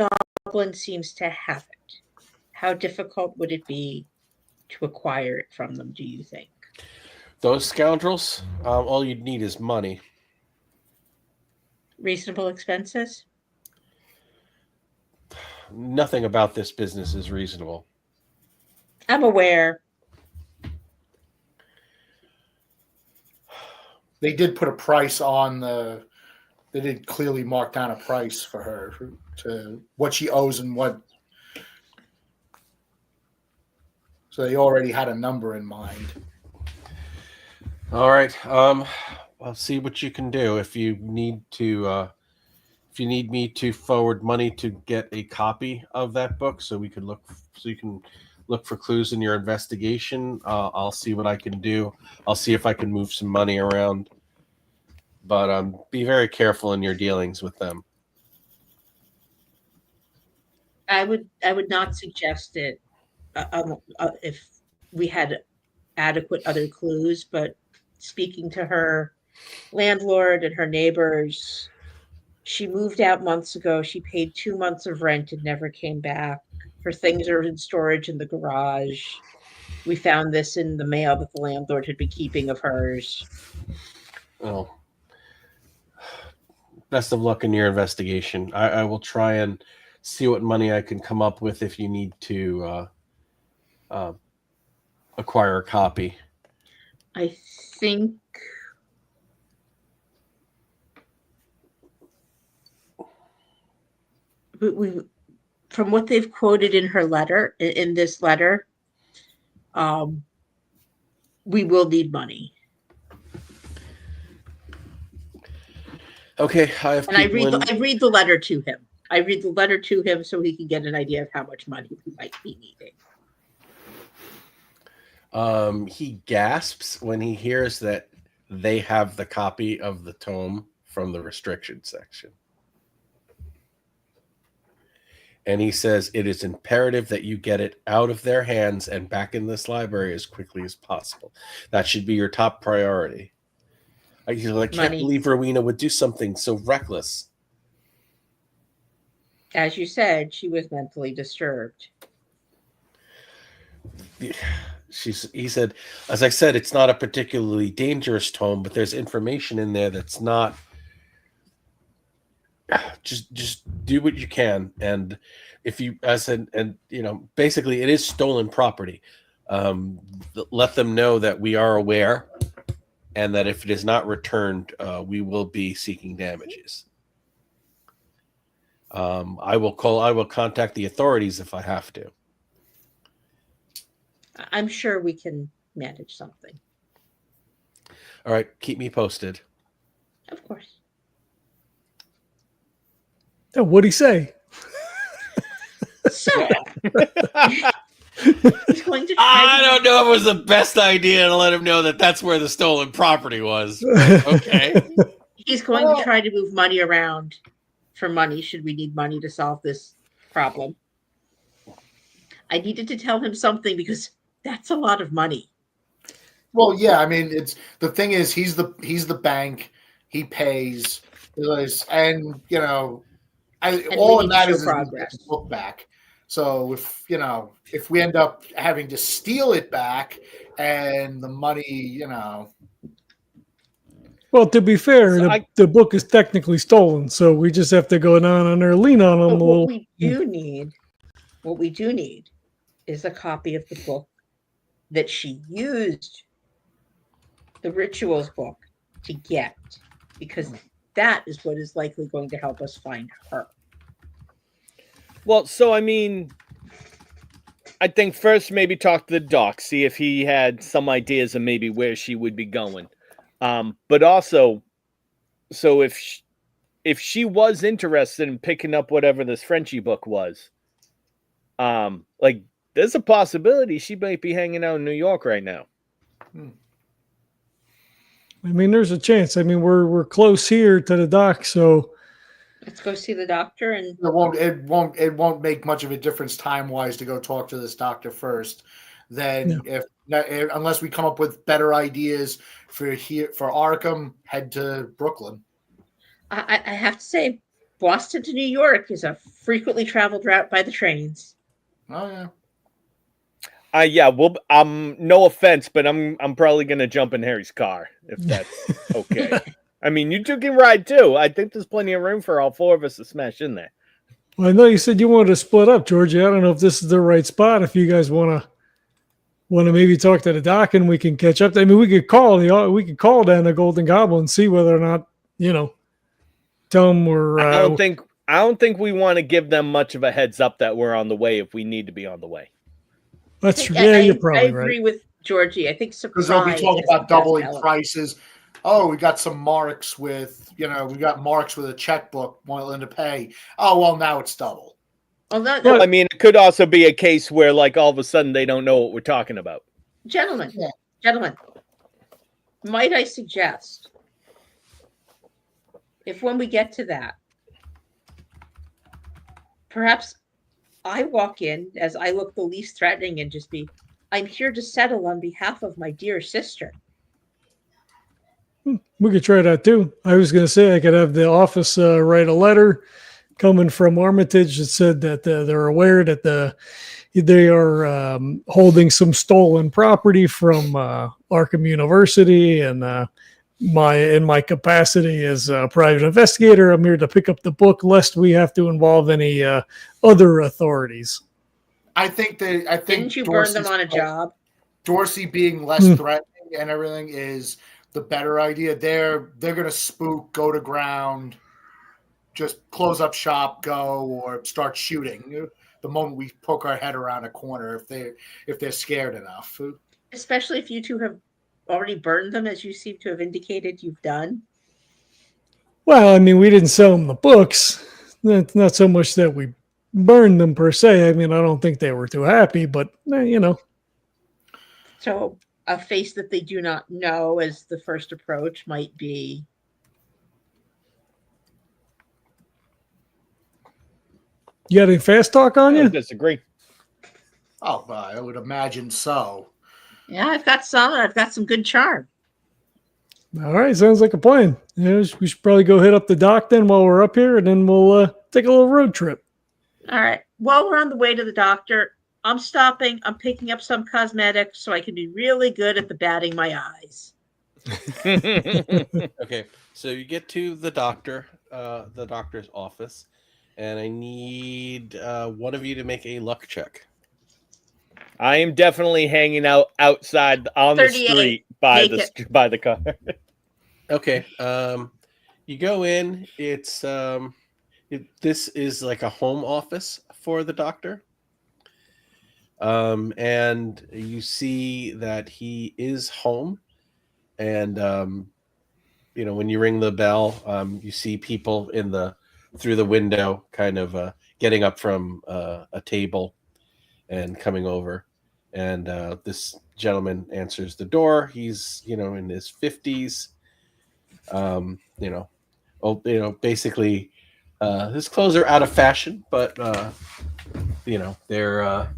Goblin seems to have it. How difficult would it be to acquire it from them, do you think? Those scoundrels, all you'd need is money. Reasonable expenses? Nothing about this business is reasonable. I'm aware. They did put a price on they did clearly mark down a price for her to what she owes and what. So they already had a number in mind. All right. I'll see what you can do. If you need me to forward money to get a copy of that book, so you can look for clues in your investigation, I'll see what I can do. I'll see if I can move some money around. But be very careful in your dealings with them. I would not suggest it if we had adequate other clues, but speaking to her landlord and her neighbors, she moved out months ago. She paid 2 months of rent and never came back. Her things are in storage in the garage. We found this in the mail that the landlord had been keeping of hers. Oh, best of luck in your investigation. I will try and see what money I can come up with if you need to acquire a copy. I think we from what they've quoted in her letter, in this letter, we will need money. Okay, I have. And I read the letter to him. I read the letter to him so he can get an idea of how much money we might be needing. He gasps when he hears that they have the copy of the tome from the restriction section. And he says it is imperative that you get it out of their hands and back in this library as quickly as possible. That should be your top priority. I can't believe Rowena would do something so reckless. As you said, she was mentally disturbed. He said, as I said, it's not a particularly dangerous tome, but there's information in there that's not. Just do what you can, and if you, basically, it is stolen property. Let them know that we are aware, and that if it is not returned, we will be seeking damages. I will contact the authorities if I have to. I'm sure we can manage something. All right, keep me posted. Of course. Oh, what'd he say? So he's going to I don't know if it was the best idea to let him know that that's where the stolen property was. Okay. He's going to try to move money around for money should we need money to solve this problem. I needed to tell him something because that's a lot of money. Well, yeah, I mean, it's the thing is he's the bank, he pays, and all it matters is progress. the book back. So if we end up having to steal it back and the money, Well, to be fair, the book is technically stolen, so we just have to go down on there, lean on them a little. What we do need is a copy of the book that she used the rituals book to get, because that is what is likely going to help us find her. Well, so I mean, I think first maybe talk to the doc, see if he had some ideas of maybe where she would be going. But also, so if she was interested in picking up whatever this Frenchie book was, there's a possibility she might be hanging out in New York right now. I mean, there's a chance. I mean, we're close here to the dock, so let's go see the doctor. And it won't make much of a difference time wise to go talk to this doctor first. Then unless we come up with better ideas for Arkham, head to Brooklyn. I have to say, Boston to New York is a frequently traveled route by the trains. Oh yeah. Well, no offense, but I'm probably gonna jump in Harry's car if that's okay. I mean, you two can ride too. I think there's plenty of room for all four of us to smash in there. Well, I know you said you wanted to split up, Georgie. I don't know if this is the right spot. If you guys want to maybe talk to the doc and we can catch up. I mean, we could call down the Golden Goblin and see whether or not tell them we're. I don't think we want to give them much of a heads up that we're on the way if we need to be on the way. That's true. Yeah, you're I probably agree right. with Georgie. I think Because they'll be surprise talking is the about best doubling element. prices. Oh, we got some marks with, we got marks with a checkbook willing to pay. Oh, well, now it's double. Well, no, Well, I mean, it could also be a case where, like, all of a sudden they don't know what we're talking about. gentlemen, Yeah. gentlemen, might I suggest, if when we get to that, perhaps I walk in as I look the least threatening and just be, I'm here to settle on behalf of my dear sister. we could try that too. I was going to say I could have the office write a letter coming from Armitage that said that they're aware that they are holding some stolen property from Arkham University, and in my capacity as a private investigator, I'm here to pick up the book, lest we have to involve any other authorities. I think Didn't you burn them on a job? Dorsey being less threatening and everything is the better idea. They're going to spook, go to ground, just close up shop, go, or start shooting the moment we poke our head around a corner if they're scared enough. Especially if you two have already burned them, as you seem to have indicated you've done. Well, I mean, we didn't sell them the books. Not so much that we burned them per se. I mean, I don't think they were too happy, but So a face that they do not know as the first approach might be. You got any fast talk on I you? don't disagree. Oh, I would imagine so. Yeah, I've got some. I've got some good charm. All right, sounds like a plan. Yeah, we should probably go hit up the dock then while we're up here, and then we'll take a little road trip. All right. While we're on the way to the doctor, I'm stopping. I'm picking up some cosmetics so I can be really good at the batting my eyes. Okay, so you get to the doctor's office, and I need one of you to make a luck check. I am definitely hanging out outside on the 38. street by the car. Okay, you go in. It's this is like a home office for the doctor, and you see that he is home, and when you ring the bell, you see people through the window, kind of getting up from a table and coming over, and this gentleman answers the door. He's in his 50s. Basically, his clothes are out of fashion, but they're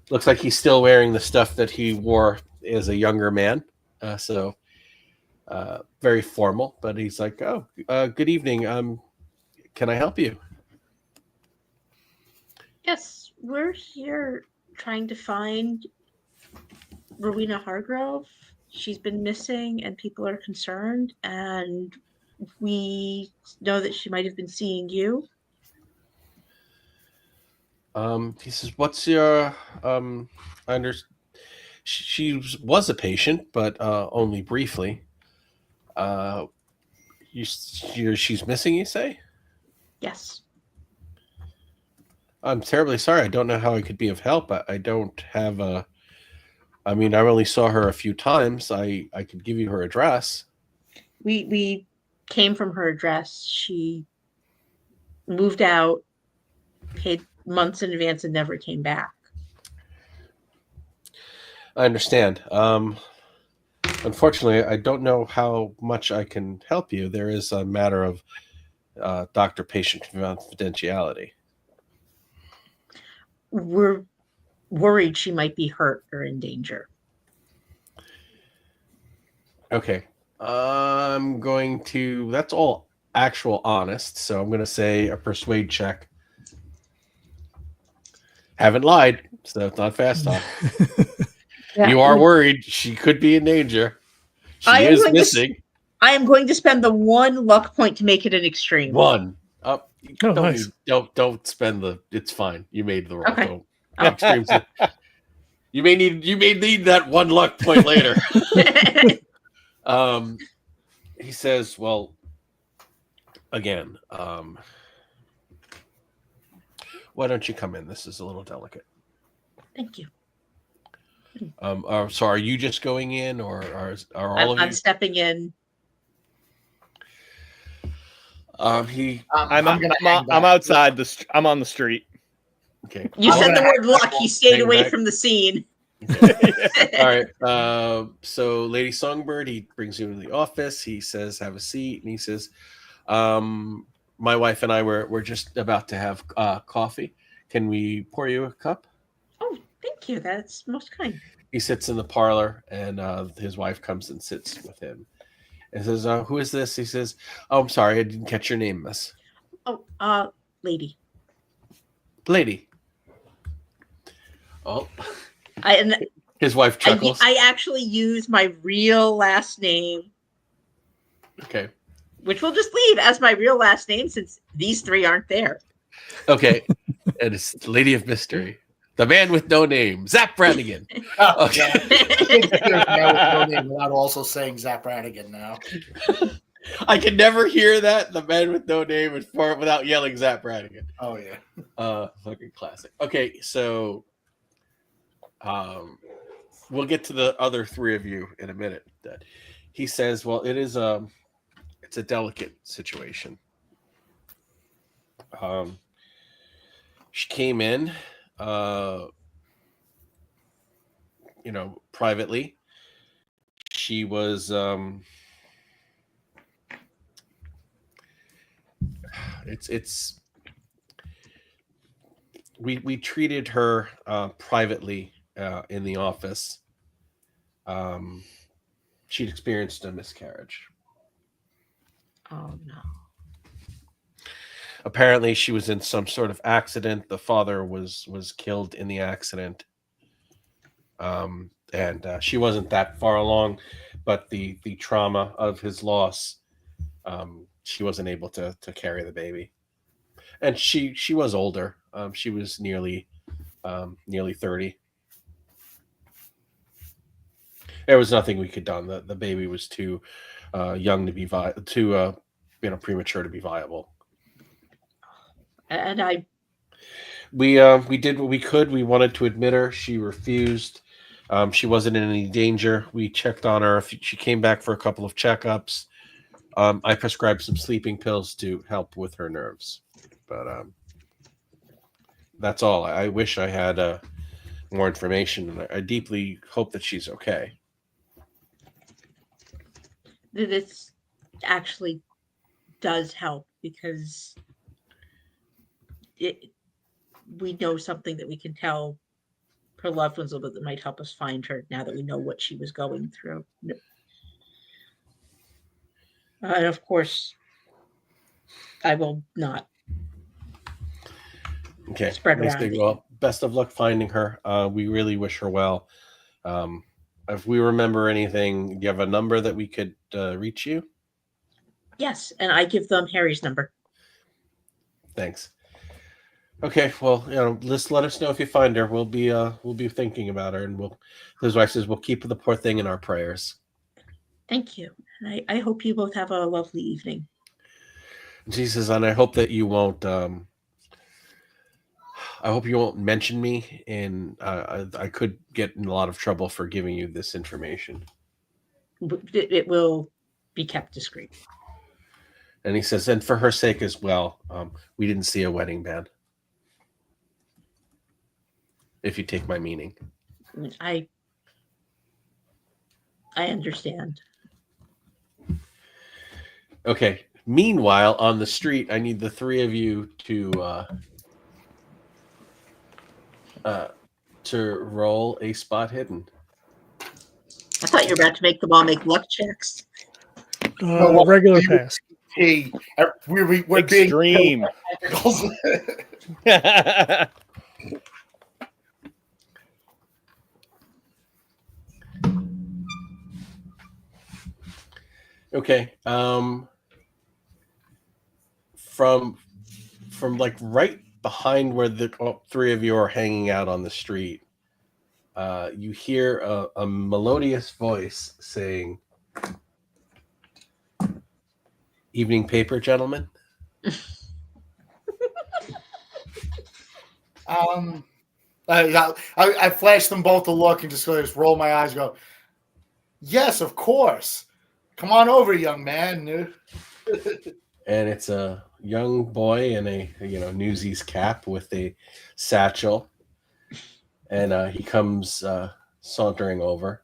looks like he's still wearing the stuff that he wore as a younger man. So very formal, but he's like, "Oh, good evening. Can I help you?" Yes, we're here trying to find Rowena Hardgrove. She's been missing and people are concerned, and we know that she might have been seeing you. He says, "What's your She was a patient, but only briefly. She's missing, you say?" Yes. "I'm terribly sorry. I don't know how I could be of help. I don't have a. I mean, I only saw her a few times. I could give you her address." We came from her address. She moved out, paid months in advance, and never came back. I understand. Unfortunately, I don't know how much I can help you. There is a matter of doctor-patient confidentiality. We're worried she might be hurt or in danger. Okay. I'm going to... That's all actual honest, so I'm going to say a persuade check. Haven't lied, so it's not fast talk. You are worried she could be in danger. She is missing. I am going to spend the one luck point to make it an extreme. One. Nice. Don't spend the... It's fine. You made the roll. Okay. Don't. Extremes. You may need that one luck point later. He says, "Well, again, why don't you come in? This is a little delicate." Thank you. So are you just going in, or are all of I'm you? stepping in. He I'm gonna hang I'm back. outside I'm on the street. okay. You I'm said the gonna word luck. He stayed hang away back. from the scene. All right. So Lady Songbird, he brings you into the office. He says, "Have a seat," and he says, "My wife and I we're just about to have coffee. Can we pour you a cup?" Oh, thank you. That's most kind. He sits in the parlor, and his wife comes and sits with him and says, "Who is this?" He says, "Oh, I'm sorry, I didn't catch your name, miss." Oh, lady. Lady. Oh, And his wife chuckles. I actually use my real last name, Okay. which we'll just leave as my real last name since these three aren't there. Okay. And it's the Lady of Mystery. The man with no name. Zap Brannigan. Oh, Okay. no name without also saying Zap Brannigan now. I can never hear that. The man with no name without yelling Zap Brannigan. Oh yeah. Fucking classic. Okay, so we'll get to the other three of you in a minute. That he says, well, it's a delicate situation. She came in, privately. She was, we treated her privately in the office. She'd experienced a miscarriage. Oh no. Apparently, she was in some sort of accident. The father was killed in the accident, and she wasn't that far along. But the trauma of his loss, she wasn't able to carry the baby, and she was older. She was nearly 30. There was nothing we could done. The baby was too young to be premature to be viable. And We did what we could. We wanted to admit her. She refused. She wasn't in any danger. We checked on her. She came back for a couple of checkups. I prescribed some sleeping pills to help with her nerves, but that's all. I wish I had more information, and I deeply hope that she's okay. this actually does help because we know something that we can tell her loved ones that might help us find her now that we know what she was going through. And of course, I will not Okay. spread around. Well, best of luck finding her. We really wish her well. If we remember anything, do you have a number that we could reach you? Yes, and I give them Harry's number. Thanks. Okay, well, just let us know if you find her. We'll be thinking about her, and his wife says we'll keep the poor thing in our prayers. Thank you. And I hope you both have a lovely evening. Jesus, and I hope that you won't. I hope you won't mention me, and I could get in a lot of trouble for giving you this information. It will be kept discreet. And he says, and for her sake as well, we didn't see a wedding band. If you take my meaning. I understand. Okay. Meanwhile, on the street, I need the three of you to roll a spot hidden. I thought you were about to make them all make luck checks. Regular pass. Hey, we're Extreme. being Okay. From like right behind where the three of you are hanging out on the street, you hear a melodious voice saying, "Evening paper, gentlemen." I flash them both a look and just roll my eyes and go, yes, of course. Come on over, young man. And it's a young boy in a Newsies cap with a satchel, and he comes sauntering over.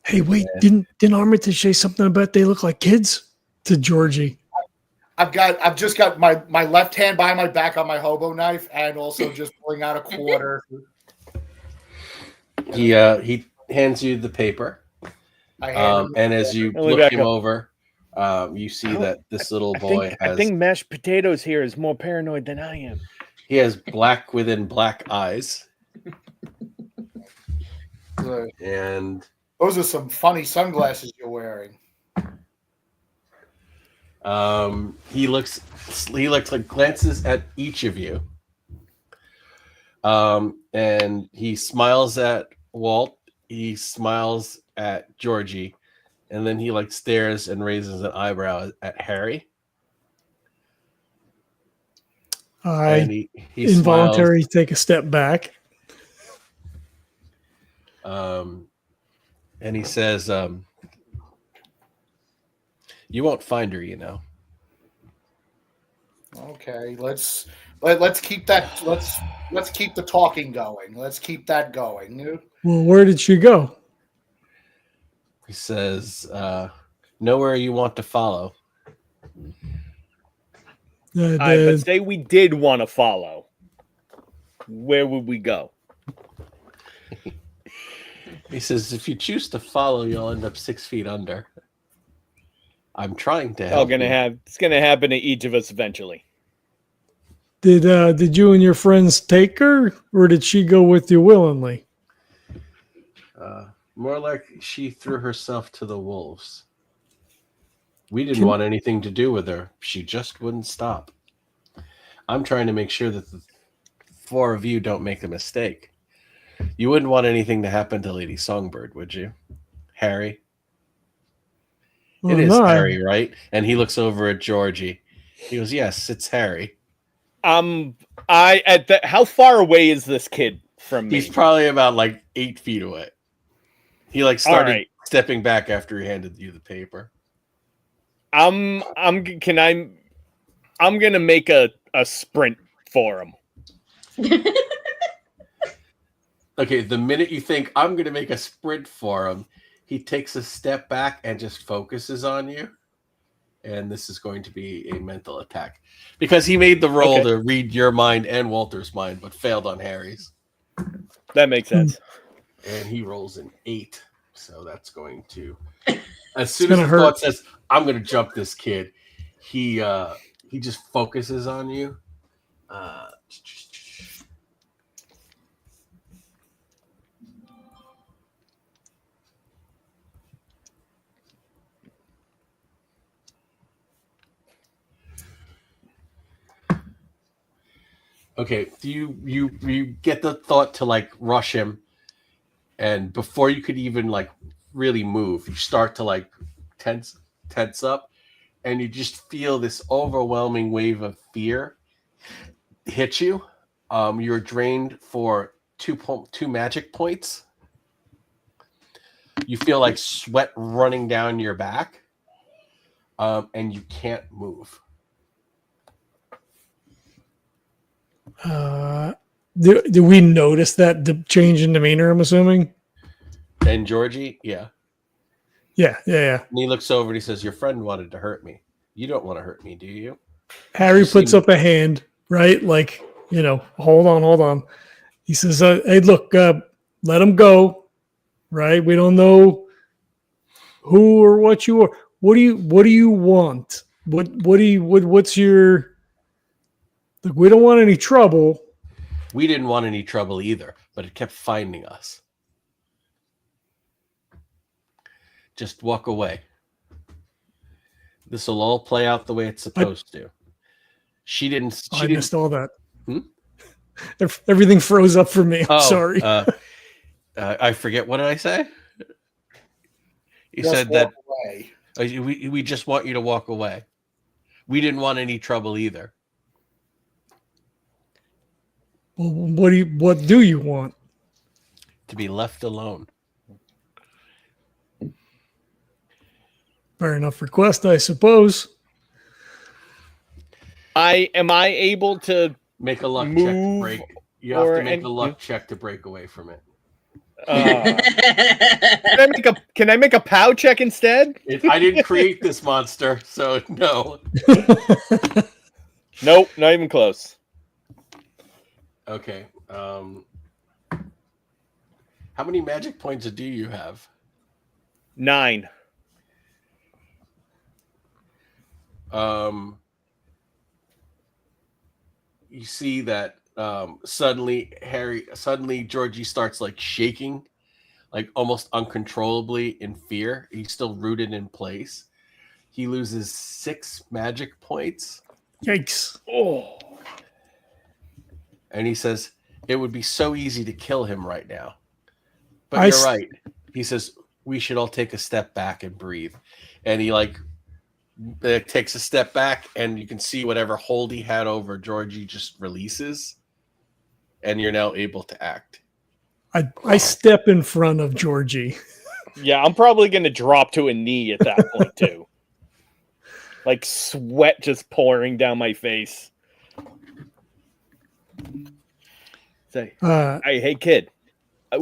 Hey, wait! Didn't Armitage say something about they look like kids to Georgie? I've just got my left hand by my back on my hobo knife, and also just pulling out a quarter. He hands you the paper, and as you look him over, you see that this little boy has. I think mashed potatoes here is more paranoid than I am. He has black within black eyes, and those are some funny sunglasses you're wearing. He looks like glances at each of you. And he smiles at Walt, he smiles at Georgie, and then he stares and raises an eyebrow at Harry. I involuntarily take a step back. And he says, you won't find her, Okay, let's keep that. Let's keep the talking going. Let's keep that going. Well, where did she go? He says, nowhere you want to follow. But say we did want to follow. Where would we go? He says, if you choose to follow, you'll end up 6 feet under. I'm trying to help. It's gonna happen to each of us eventually. Did you and your friends take her, or did she go with you willingly? More like she threw herself to the wolves. We didn't want anything to do with her. She just wouldn't stop. I'm trying to make sure that the 4 of you don't make a mistake. You wouldn't want anything to happen to Lady Songbird, would you? Harry? It is Harry, right? And he looks over at Georgie. He goes, yes, it's Harry. How far away is this kid from me? He's probably about 8 feet away. He started stepping back after he handed you the paper. I'm gonna make a sprint for him. Okay, the minute you think I'm gonna make a sprint for him, he takes a step back and just focuses on you. And this is going to be a mental attack. Because he made the roll to read your mind and Walter's mind, but failed on Harry's. That makes sense. And he rolls an 8. So that's going to... As soon as the thought says, I'm going to jump this kid, he just focuses on you. Okay, you get the thought to rush him, and before you could even really move, you start to tense up, and you just feel this overwhelming wave of fear hit you. You're drained for two magic points. You feel sweat running down your back, and you can't move. Do we notice that change in demeanor? I'm assuming. And Georgie, yeah. And he looks over and he says, "Your friend wanted to hurt me. You don't want to hurt me, do you?" Harry puts up a hand, right? Hold on. He says, "Hey, look, let him go, right? We don't know who or what you are. What do you want? What's your? Look, we don't want any trouble." We didn't want any trouble either, but it kept finding us. Just walk away. This will all play out the way it's supposed to. I missed all that. Everything froze up for me. I'm sorry. I forget. What did I say? You just said that away. We just want you to walk away. We didn't want any trouble either. Well, what do you want? To be left alone. Fair enough request, I suppose. Am I able to Make a luck check to move? break. You have or to make a any- luck check to break away from it. Can I make a POW check instead? I didn't create this monster, so no. Nope, not even close. Okay. How many magic points do you have? 9. You see that suddenly Georgie starts like shaking, like almost uncontrollably in fear. He's still rooted in place. He loses 6 magic points. Yikes. Oh. And he says, it would be so easy to kill him right now. But you're right. He says, we should all take a step back and breathe. And he takes a step back, and you can see whatever hold he had over Georgie just releases. And you're now able to act. I step in front of Georgie. Yeah, I'm probably going to drop to a knee at that point, too. Like sweat just pouring down my face. Say, hey, kid. I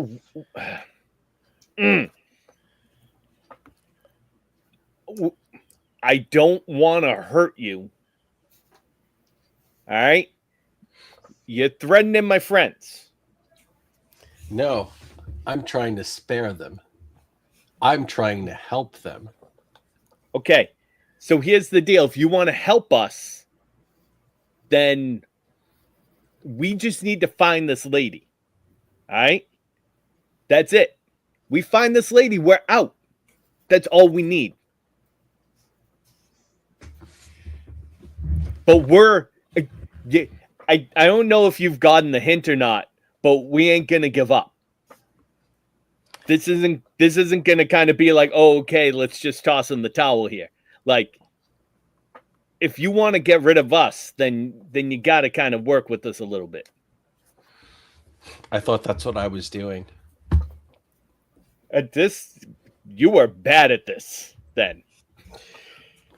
don't want to hurt you. All right? You're threatening my friends. No, I'm trying to spare them. I'm trying to help them. Okay, so here's the deal. If you want to help us, then we just need to find this lady. All right? That's it. We find this lady, we're out. That's all we need. But I don't know if you've gotten the hint or not, but we ain't going to give up. This isn't going to kind of be like, oh, okay, let's just toss in the towel here. Like, if you want to get rid of us, then you got to kind of work with us a little bit. I thought that's what I was doing. At this, you are bad at this, then.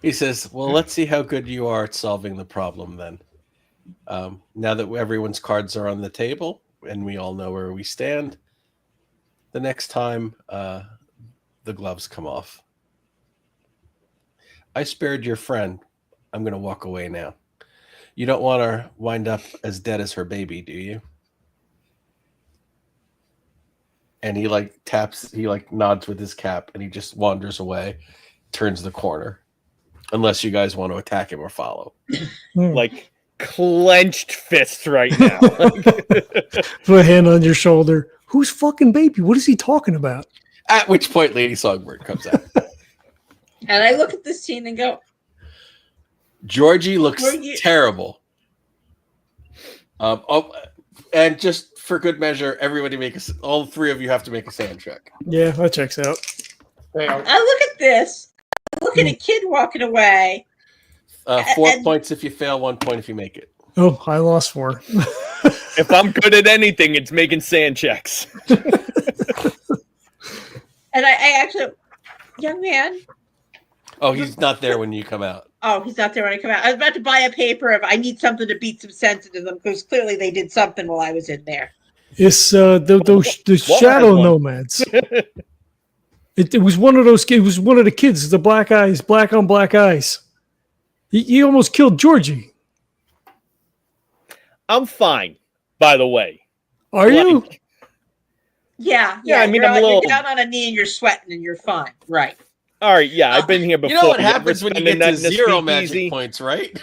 He says, well, let's see how good you are at solving the problem then. Now that everyone's cards are on the table and we all know where we stand, the next time the gloves come off. I spared your friend. I'm going to walk away now. You don't want her wind up as dead as her baby, do you? And he nods with his cap, and he just wanders away, turns the corner. Unless you guys want to attack him or follow. Like clenched fists right now. Put a hand on your shoulder. Who's fucking baby? What is he talking about? At which point Lady Songbird comes out. And I look at this scene and go, Georgie looks terrible. And just for good measure, everybody all 3 of you have to make a sand check. Yeah, that checks out. I look at this. I look at a kid walking away. 4 points if you fail, 1 point if you make it. Oh, I lost 4. If I'm good at anything, it's making sand checks. And I actually, young man. Oh, he's not there when you come out. Oh, he's not there when I come out. I was about to buy a paper of I need something to beat some sense into them because clearly they did something while I was in there. It's the shadow nomads. It was one of those kids. It was one of the kids. The black eyes, black on black eyes. He almost killed Georgie. I'm fine, by the way. Are you? Yeah. I mean, you're down on a knee and you're sweating and you're fine. Right. All right, yeah, I've been here before. You know what happens when you get to 0 magic points, right?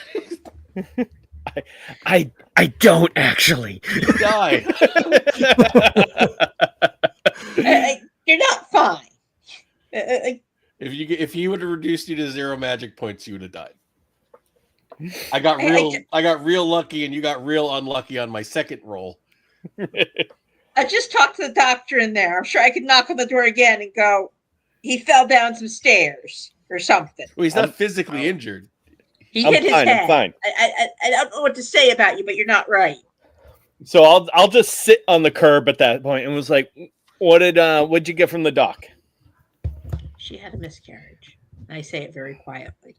I don't actually. You die. You're not fine. If he would have reduced you to 0 magic points, you would have died. I got real lucky, and you got real unlucky on my second roll. I just talked to the doctor in there. I'm sure I could knock on the door again and go, he fell down some stairs or something. Well, he's not physically injured. He hit his head. I'm fine. I don't know what to say about you, but you're not right. So I'll just sit on the curb at that point and was like, what'd you get from the doc? She had a miscarriage. I say it very quietly.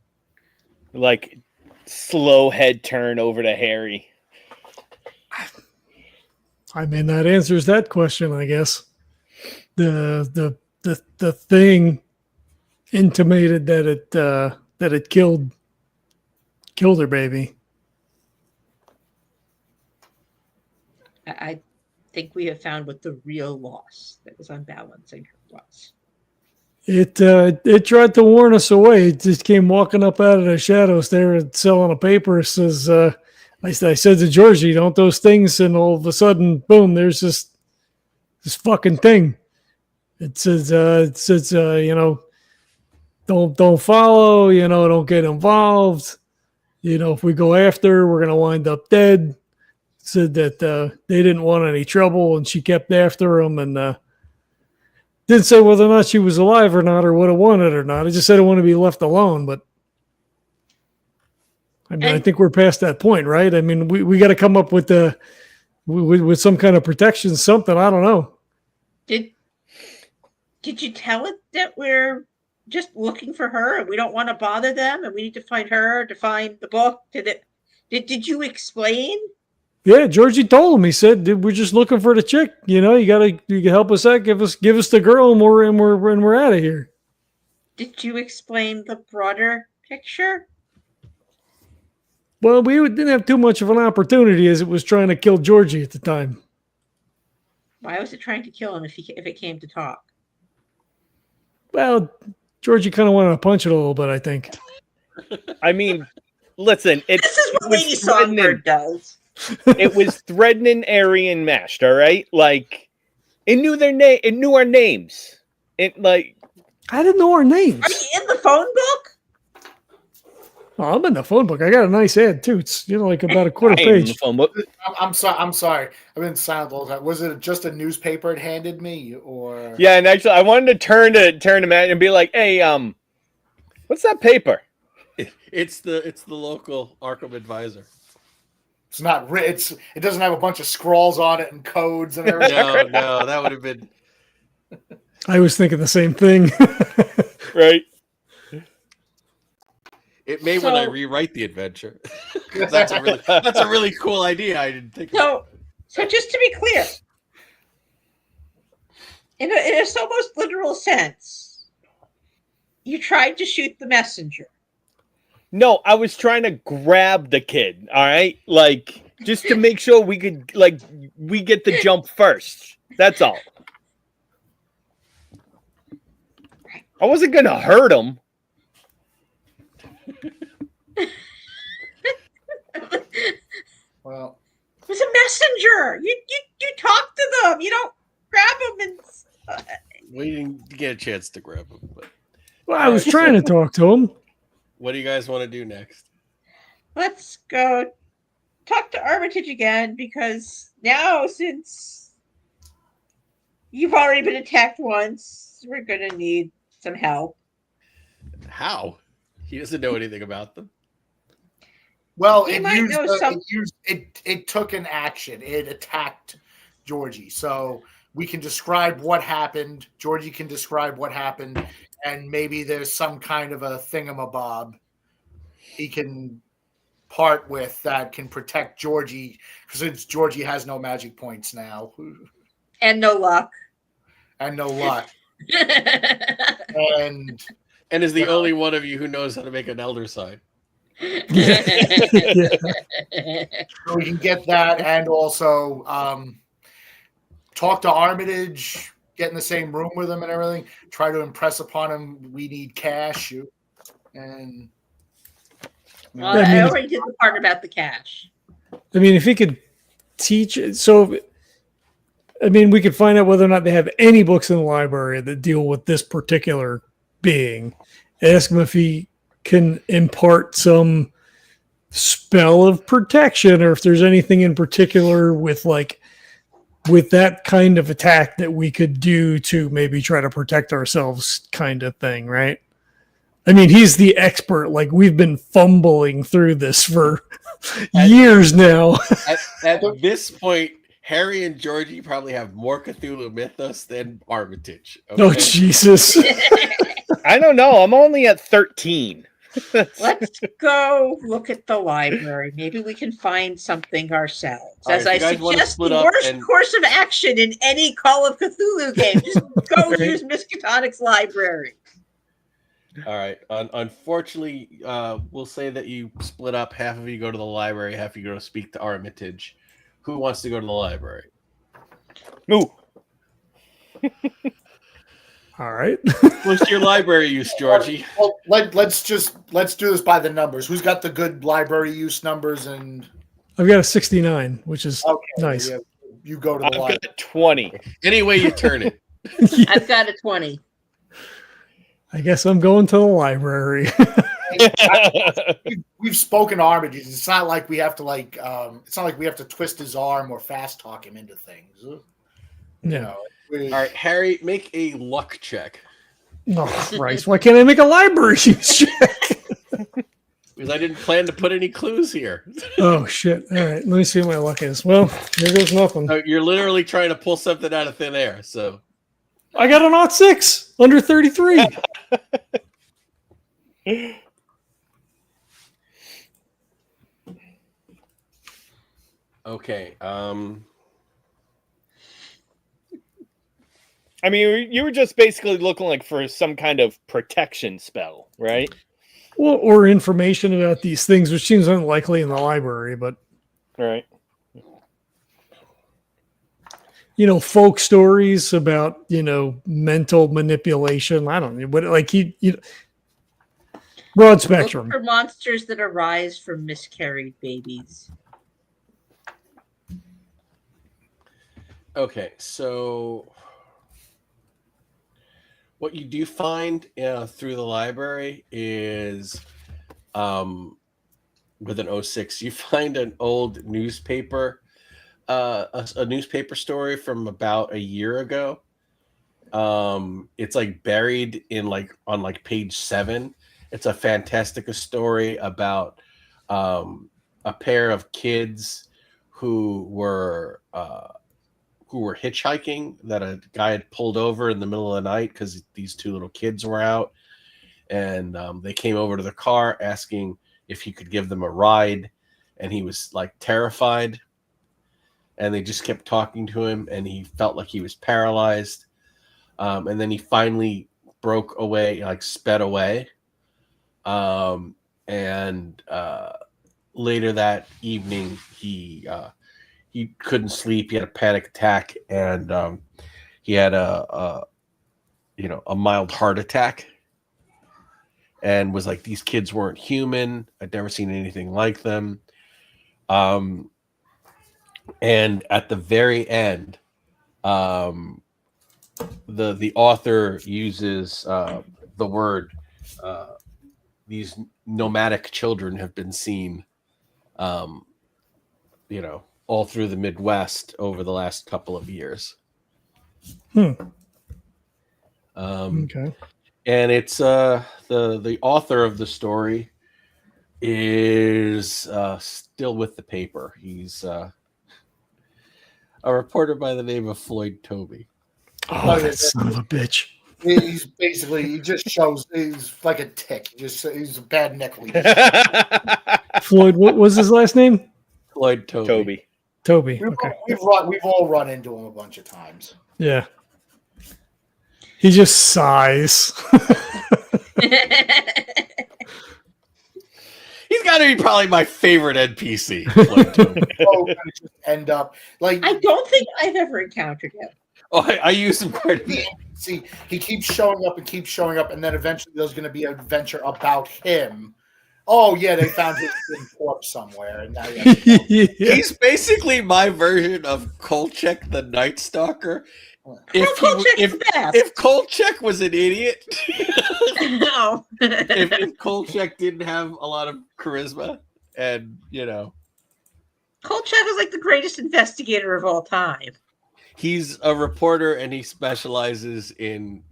Like slow head turn over to Harry. I mean, that answers that question, I guess. The thing intimated that it killed her baby. I think we have found what the real loss that was unbalancing her was. It tried to warn us away. It just came walking up out of the shadows there and selling a paper. It says, I said to Georgie, don't those things, and all of a sudden, boom, there's this fucking thing. It says, don't follow, don't get involved. If we go after her, we're gonna wind up dead. Said that they didn't want any trouble, and she kept after him, and didn't say whether or not she was alive or not, or would have wanted or not. I just said I want to be left alone, but I mean, I think we're past that point, right? I mean, we got to come up with with some kind of protection, something. I don't know. Did you tell it that we're just looking for her and we don't want to bother them and we need to find her to find the book? Did you explain? Yeah, Georgie told him. He said, "We're just looking for the chick. You can help us out. Give us the girl, and we're out of here." Did you explain the broader picture? Well, we didn't have too much of an opportunity as it was trying to kill Georgie at the time. Why was it trying to kill him if it came to talk? Well, Georgie kind of wanted to punch it a little bit, I think. I mean, listen, This is what Lady Songbird does. It was threatening, airy, and mashed. All right, like it knew their name. It knew our names. It like I didn't know our names. Are you in the phone book? Oh, I'm in the phone book. I got a nice ad too. It's like about a quarter I ain't in the page. phone book. I'm sorry. I've been silent all the time. Was it just a newspaper it handed me, or? Yeah, and actually, I wanted to turn to Matt and be like, "Hey, what's that paper?" It's the local Arkham Advisor. It's not. It doesn't have a bunch of scrawls on it and codes and everything. No, that would have been. I was thinking the same thing. Right. It may when I rewrite the adventure. That's a really cool idea. I didn't think. So just to be clear, in a so most literal sense, you tried to shoot the messenger. No, I was trying to grab the kid. All right, like just to make sure we could we get the jump first. That's all. I wasn't gonna hurt him. Well, it was a messenger. You talk to them. You don't grab them and. We didn't get a chance to grab him. But Well, I was trying to talk to him. what do you guys want to do next? Let's go talk to Armitage again, because now, since you've already been attacked once, we're going to need some help. How? He doesn't know anything about them. well, You it might know some- took an action. It attacked Georgie. So we can describe what happened. Georgie can describe what happened, and maybe there's some kind of a thingamabob he can part with that can protect Georgie, because since Georgie has no magic points now And no luck. and no luck, and And is the only one of you who knows how to make an elder sign. Yeah. so we can get that, and also talk to Armitage, get in the same room with him and everything. Try to impress upon him we need cash, and Well, I mean- I already did the part about the cash. I mean, if he could teach, so I mean, we could find out whether or not they have any books in the library that deal with this particular being. Ask him if he can impart some spell of protection, or if there's anything in particular with that kind of attack that we could do to maybe try to protect ourselves, kind of thing, right? I mean, he's the expert. Like, we've been fumbling through this for Years now. At this point, Harry and Georgie probably have more Cthulhu mythos than Armitage. Okay? Oh, Jesus. I don't know. I'm only at 13. Let's go look at the library. Maybe we can find something ourselves. All As right, I if you guys wanna suggest, split the up worst and- course of action in any Call of Cthulhu game. Just go use Miskatonic's library. All right. Unfortunately, we'll say that you split up. Half of you go to the library, half of you go to speak to Armitage. Who wants to go to the library? Ooh. All right. What's your library use, Georgie? Well, let's do this by the numbers. Who's got the good library use numbers? And I've got a 69, which is okay, nice. yeah, you go to the I've library. got 20. Any way you turn it. I've got a 20. I guess I'm going to the library. We've spoken to Armitage. It's not like we have to it's not like we have to twist his arm or fast talk him into things. You Yeah. know, All right, Harry, make a luck check. Oh, Christ. Why can't I make a library use check? Because I didn't plan to put any clues here. Oh, shit. All right. Let me see what my luck is. Well, there goes nothing. You're literally trying to pull something out of thin air. So I got an 06, under 33. okay. I mean, you were just basically looking like for some kind of protection spell, right? Well, or information about these things, which seems unlikely in the library, but Right. Folk stories about, mental manipulation. I don't know what, broad spectrum. Look for monsters that arise from miscarried babies. Okay, so what you do find through the library is with an 06, you find an old newspaper, a newspaper story from about a year ago. It's like buried in on page 7. It's a Fantastica story about a pair of kids who were hitchhiking that a guy had pulled over in the middle of the night because these two little kids were out, and they came over to the car asking if he could give them a ride, and he was terrified, and they just kept talking to him, and he felt like he was paralyzed, and then he finally broke away, sped away, and later that evening he couldn't sleep. He had a panic attack, and he had a mild heart attack, and was like, these kids weren't human. I'd never seen anything like them. And at the very end, the author uses the word, these nomadic children have been seen, all through the Midwest over the last couple of years. Okay. And it's the author of the story is still with the paper. He's a reporter by the name of Floyd Toby. Oh, that son of a bitch. He's basically, he just shows, he's like a tick. He's a bad neck leader. Floyd, what was his last name? Floyd Toby. Toby. Okay. We've all run into him a bunch of times. Yeah. He just sighs. He's got to be probably my favorite NPC. Floyd Toby. Just end up I don't think I've ever encountered him. Oh, I use him quite a bit. See, he keeps showing up, and then eventually there's going to be an adventure about him. Oh yeah, they found his corpse somewhere, and now He's basically my version of Kolchak the Night Stalker. If Kolchak was an idiot, No. if Kolchak didn't have a lot of charisma, and Kolchak is like the greatest investigator of all time. he's a reporter and he specializes in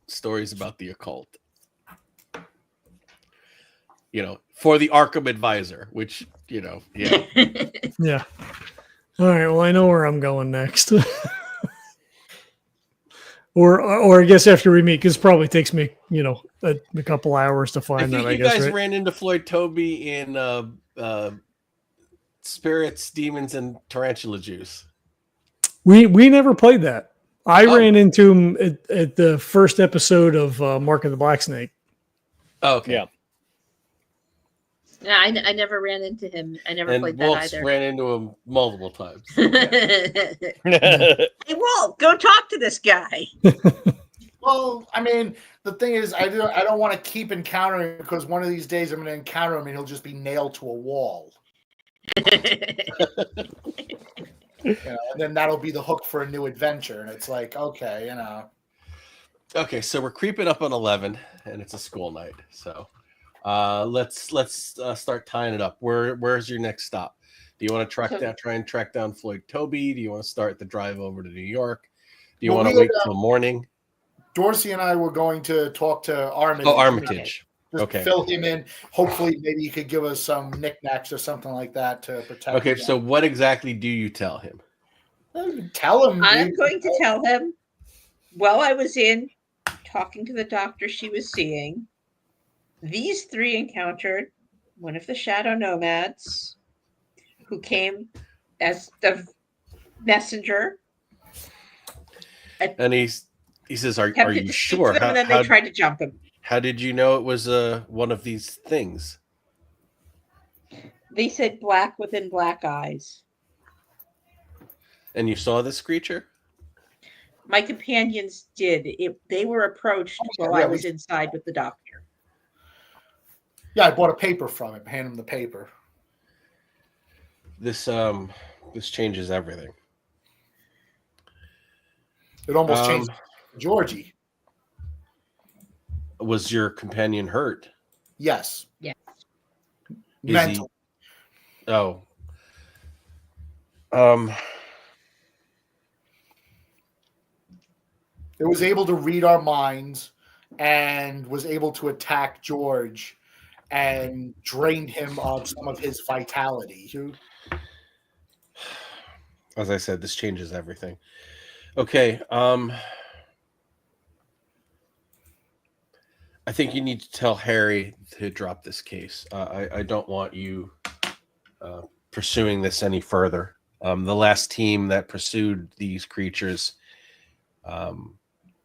stories about the occult. for the Arkham advisor, which, yeah. Yeah. All right. Well, I know where I'm going next. or I guess after we meet, because it probably takes me, a couple hours to I find think that. you guys ran into Floyd Toby in Spirits, Demons, and Tarantula Juice. We never played that. I Oh. ran into him at the first episode of Mark of the Black Snake. Oh, okay. Yeah. Yeah, I never ran into him. I never played And that Walt's either. ran into him multiple times. Hey, Walt, go talk to this guy. Well, I mean, the thing is, I don't want to keep encountering him because one of these days I'm going to encounter him and he'll just be nailed to a wall. And then that'll be the hook for a new adventure. And it's like, okay, Okay, so we're creeping up on 11, and it's a school night. So let's start tying it up. Where's your next stop? Do you want to try and track down Floyd Toby? Do you want to start the drive over to New York? Do you want to wait till morning? Dorsey and I were going to talk to Armitage. Oh, Armitage. Just Okay. fill him in. Hopefully, maybe you could give us some knickknacks or something like that to protect. Okay, him. so what exactly do you tell him? Tell him. I'm dude. going to tell him while I was in talking to the doctor she was seeing, these three encountered one of the shadow nomads who came as the messenger. And he says, "Are Attempted you to speak sure? to them, and then they tried to jump him. How did you know it was one of these things?" They said black within black eyes. And you saw this creature? My companions did. They were approached while I was inside with the doctor. Yeah, I bought a paper from him. Hand him the paper. This changes everything. It almost changed Georgie. Was your companion hurt? Yes. Yes. Mental. Oh. It was able to read our minds and was able to attack George and drained him of some of his vitality. As I said, this changes everything. Okay. I think you need to tell Harry to drop this case. I don't want you pursuing this any further. The last team that pursued these creatures,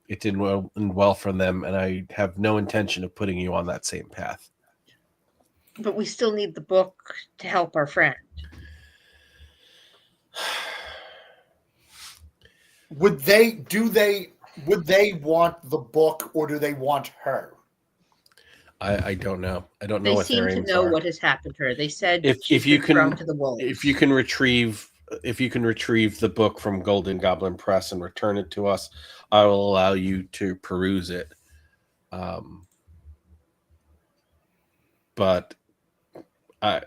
it didn't end well for them, and I have no intention of putting you on that same path. But we still need the book to help our friend. Would they want the book or do they want her? I don't know. I don't know They what their seem to aims know are. what has happened to her. They said If you can thrown to the wolves. If you can retrieve the book from Golden Goblin Press and return it to us, I will allow you to peruse it. But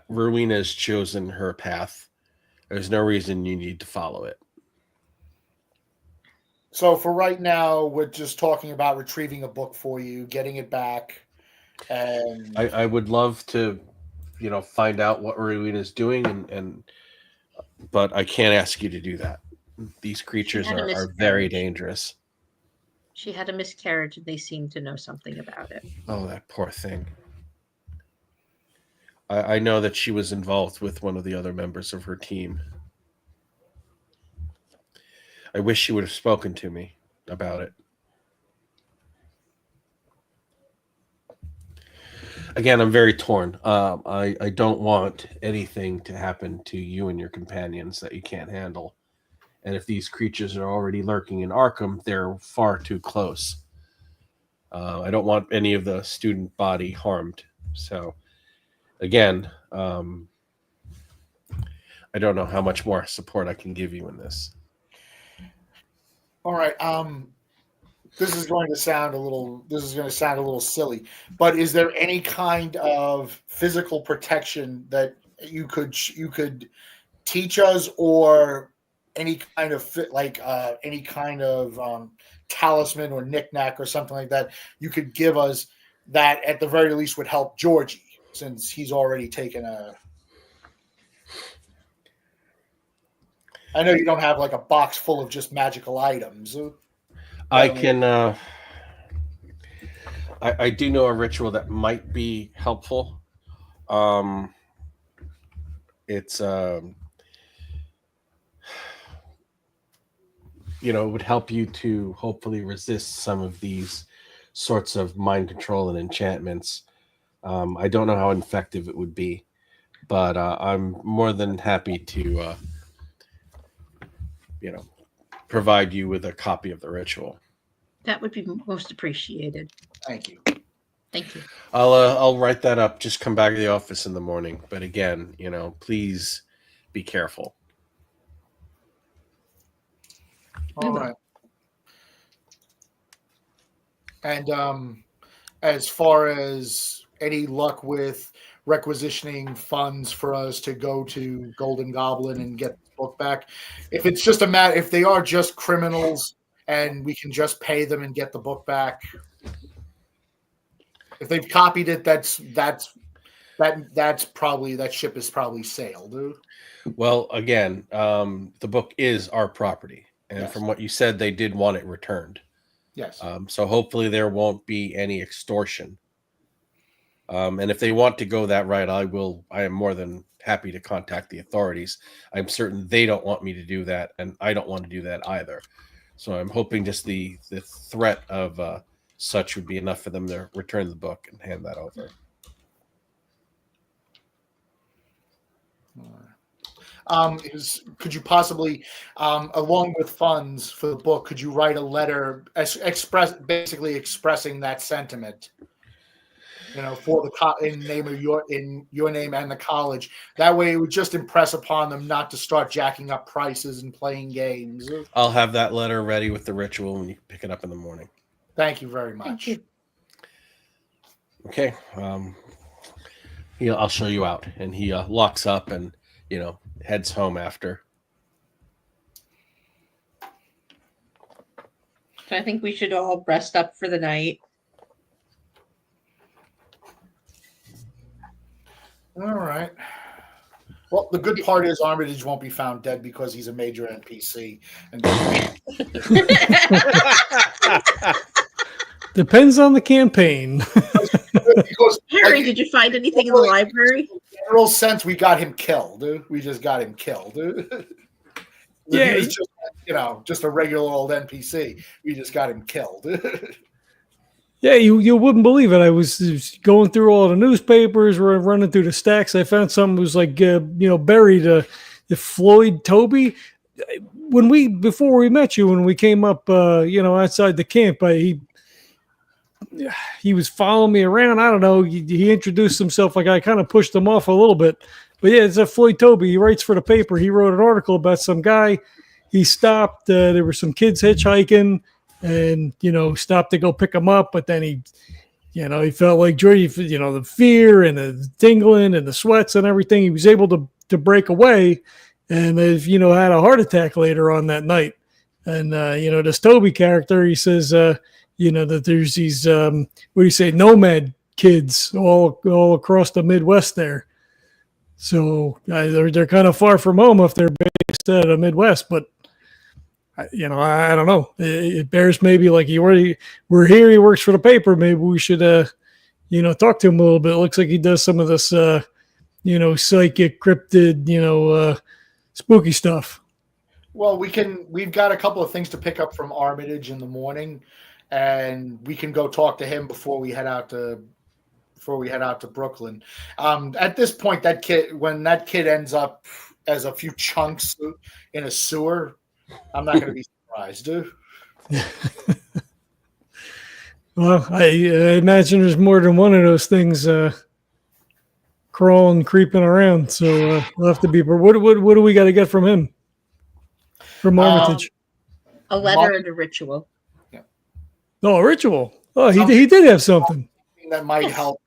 Rowena has chosen her path. There's no reason you need to follow it. So for right now, we're just talking about retrieving a book for you, getting it back, and I would love to, find out what Rowena is doing, but I can't ask you to do that. These creatures are very dangerous. She had a miscarriage, and they seem to know something about it. Oh, that poor thing. I know that she was involved with one of the other members of her team. I wish she would have spoken to me about it. Again, I'm very torn. I don't want anything to happen to you and your companions that you can't handle. And if these creatures are already lurking in Arkham, they're far too close. I don't want any of the student body harmed. So, again, I don't know how much more support I can give you in this. all right. This is going to sound a little silly, but is there any kind of physical protection that you could teach us, or any kind of talisman or knickknack or something like that you could give us that at the very least would help Georgie? since he's already taken a. I know you don't have like a box full of just magical items. I can. I do know a ritual that might be helpful. It's it would help you to hopefully resist some of these sorts of mind control and enchantments. I don't know how effective it would be, but I'm more than happy to provide you with a copy of the ritual. That would be most appreciated. Thank you. Thank you. I'll write that up. Just come back to the office in the morning. But again, please be careful. All right. And as far as any luck with requisitioning funds for us to go to Golden Goblin and get the book back, if it's just if they are just criminals and we can just pay them and get the book back, if they've copied it, that's probably, that ship is probably sailed. Well, again, the book is our property, and Yes. from what you said, they did want it returned. Yes. So hopefully there won't be any extortion. And if they want to go that route, I am more than happy to contact the authorities. I'm certain they don't want me to do that, and I don't want to do that either. So I'm hoping just the threat of such would be enough for them to return the book and hand that over. Could you possibly, along with funds for the book, could you write a letter basically expressing that sentiment? For the in name of your name and the college. That way, it would just impress upon them not to start jacking up prices and playing games. I'll have that letter ready with the ritual when you pick it up in the morning. Thank you very much. Thank you. Okay. I'll show you out, and he locks up and heads home after. So I think we should all rest up for the night. All right. Well, the good part is Armitage won't be found dead because he's a major NPC. And Depends on the campaign. because, Harry, did you find anything in the library? In the general sense, we got him killed. We just got him killed. Yeah, he was just, just a regular old NPC. We just got him killed. Yeah, you wouldn't believe it. I was going through all the newspapers, running through the stacks. I found something that was like, buried. The Floyd Toby. Before we met you, when we came up, outside the camp, he was following me around. I don't know. He introduced himself. Like I kind of pushed him off a little bit. But yeah, it's a Floyd Toby. He writes for the paper. He wrote an article about some guy. He stopped. There were some kids hitchhiking. And, stopped to go pick him up. But then he felt like Georgie, the fear and the tingling and the sweats and everything. He was able to break away and, had a heart attack later on that night. And, this Toby character, he says, that there's these, nomad kids all across the Midwest there. So they're kind of far from home if they're based out of the Midwest, but I don't know. It bears maybe like we're here. He works for the paper. Maybe we should, talk to him a little bit. It looks like he does some of this, psychic, cryptid, spooky stuff. Well, we've got a couple of things to pick up from Armitage in the morning, and we can go talk to him before we head out to Brooklyn. At this point, when that kid ends up as a few chunks in a sewer, I'm not going to be surprised, dude. Well, I imagine there's more than one of those things crawling, creeping around. So we'll have to be. What do we got to get from him? From Armitage? A letter and a ritual. Oh, a ritual. Oh, he did have something that might help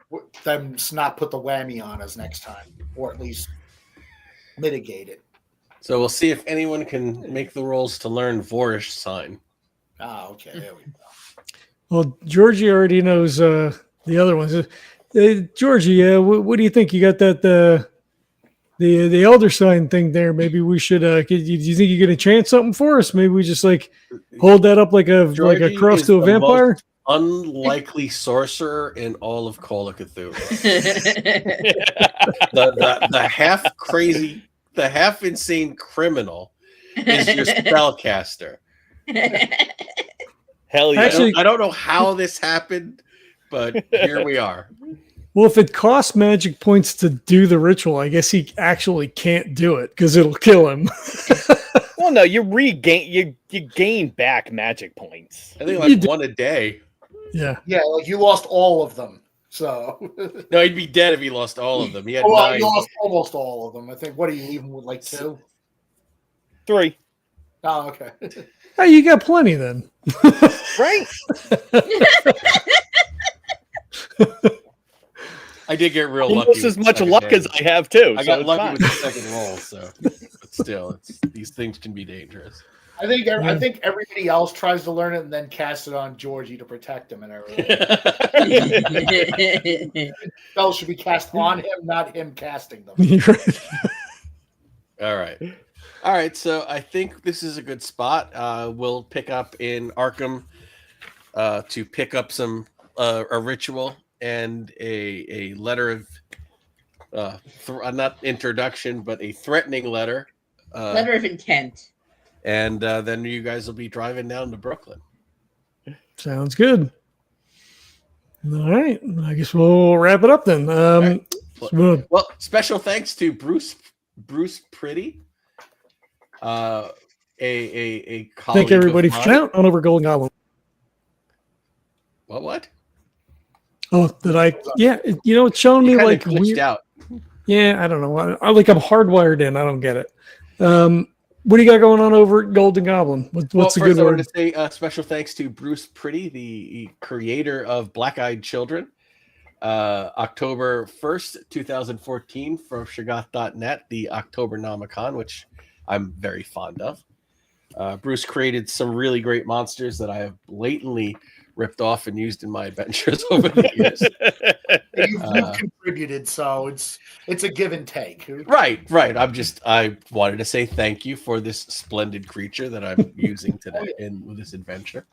them not put the whammy on us next time, or at least mitigate it. So we'll see if anyone can make the rolls to learn Vorish sign. Ah, okay. There we go. Well, Georgie already knows the other ones. Georgie, what do you think? You got that the elder sign thing there? Maybe we should. Do you think you get a chance something for us? Maybe we just like hold that up like a Georgie cross is to a the vampire. most unlikely sorcerer in all of Call of Cthulhu. the half crazy, the half insane criminal is your spellcaster. Hell yeah. Actually- I don't know how this happened, but here we are. Well, if it costs magic points to do the ritual, I guess he actually can't do it because it'll kill him. Well, no, you gain back magic points. I think like one a day. Yeah. Yeah, like you lost all of them. So No, he'd be dead if he lost all of them. He had well, 9. you lost almost all of them. I think. What are you leaving with? Like 2? 3. Oh, okay. Hey, you got plenty then. Right? I did get real lucky. Almost with as the much second luck day. as I have too. I so got it's lucky fine. with the second roll, so but still, these things can be dangerous. I think everybody else tries to learn it and then cast it on Georgie to protect him and everything. Spells should be cast on him, not him casting them. All right. So I think this is a good spot. We'll pick up in Arkham to pick up some a ritual and a letter of not introduction, but a threatening letter. Letter of intent. And then you guys will be driving down to Brooklyn. Sounds good. All right. I guess we'll wrap it up then. Right. So, Well, special thanks to Bruce Pretty, a colleague. thank everybody of for mine. chatting on over Golden Goblin. What? Oh, did I? Yeah, it's showing me You like glitched weird. out. Yeah, I don't know. I'm hardwired in. I don't get it. What do you got going on over at Golden Goblin? What's a first good I word? wanted to say special thanks to Bruce Pretty, the creator of Black-Eyed Children. October 1st, 2014, from Shoggoth.net, the October Nomicon, which I'm very fond of. Bruce created some really great monsters that I have blatantly ripped off and used in my adventures over the years. You've contributed, so it's a give and take. Right. I wanted to say thank you for this splendid creature that I'm using today with this adventure.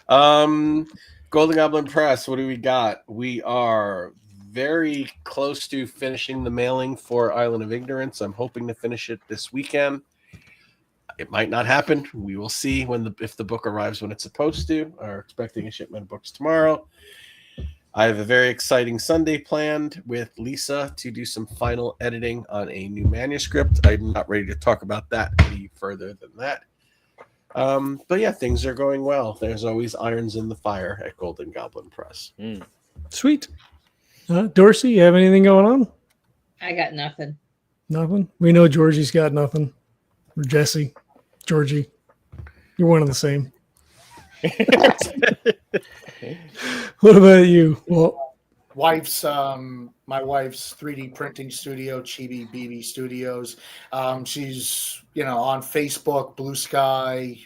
Golden Goblin Press, what do we got? We are very close to finishing the mailing for Island of Ignorance. I'm hoping to finish it this weekend. It might not happen. We will see if the book arrives when it's supposed to. Are expecting a shipment of books tomorrow. I have a very exciting Sunday planned with Lisa to do some final editing on a new manuscript. I'm not ready to talk about that any further than that. But yeah, things are going well. There's always irons in the fire at Golden Goblin Press. Sweet. Dorsey, you have anything going on? I got nothing. Nothing. We know Georgie's got nothing. Or Jesse, Georgie, you're one and the same. What about you? Well, My wife's 3D printing studio, Chibi BB Studios. She's on Facebook, Blue Sky.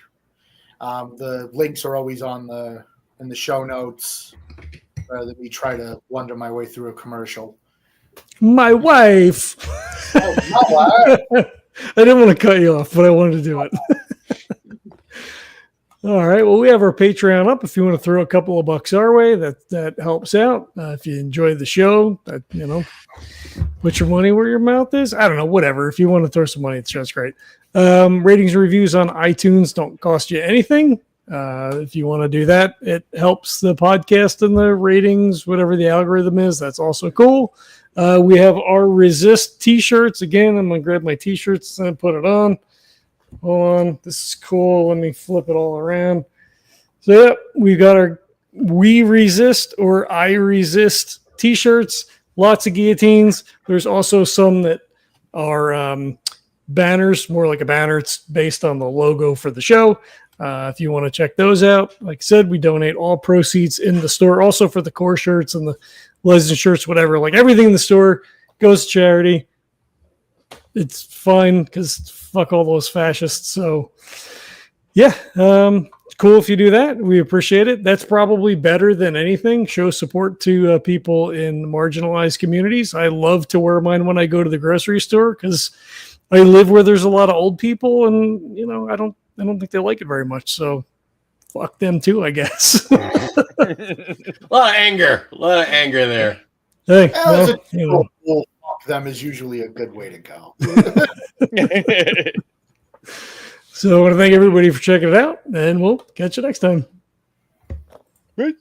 The links are always in the show notes. That we try to wonder my way through a commercial. my wife. Oh, no, I didn't want to cut you off, but I wanted to do it. All right. Well, we have our Patreon up. If you want to throw a couple of bucks our way, that helps out. If you enjoy the show, put your money where your mouth is. I don't know, whatever. If you want to throw some money, it's just great. Ratings and reviews on iTunes don't cost you anything. If you want to do that, it helps the podcast and the ratings, whatever the algorithm is. That's also cool. We have our Resist t-shirts. Again, I'm going to grab my t-shirts and put it on. Hold on. This is cool. Let me flip it all around. So, yeah, we've got our We Resist or I Resist t-shirts. Lots of guillotines. There's also some that are banners, more like a banner. It's based on the logo for the show. If you want to check those out, like I said, we donate all proceeds in the store. Also for the core shirts and the Legend shirts, whatever. Like everything in the store goes to charity. It's fine because fuck all those fascists. So, yeah. cool if you do that. We appreciate it. That's probably better than anything. Show support to people in marginalized communities. I love to wear mine when I go to the grocery store because I live where there's a lot of old people, and I don't think they like it very much. So fuck them too, I guess. A lot of anger there. Hey, As well, fuck them is usually a good way to go. So I want to thank everybody for checking it out, and we'll catch you next time. Right.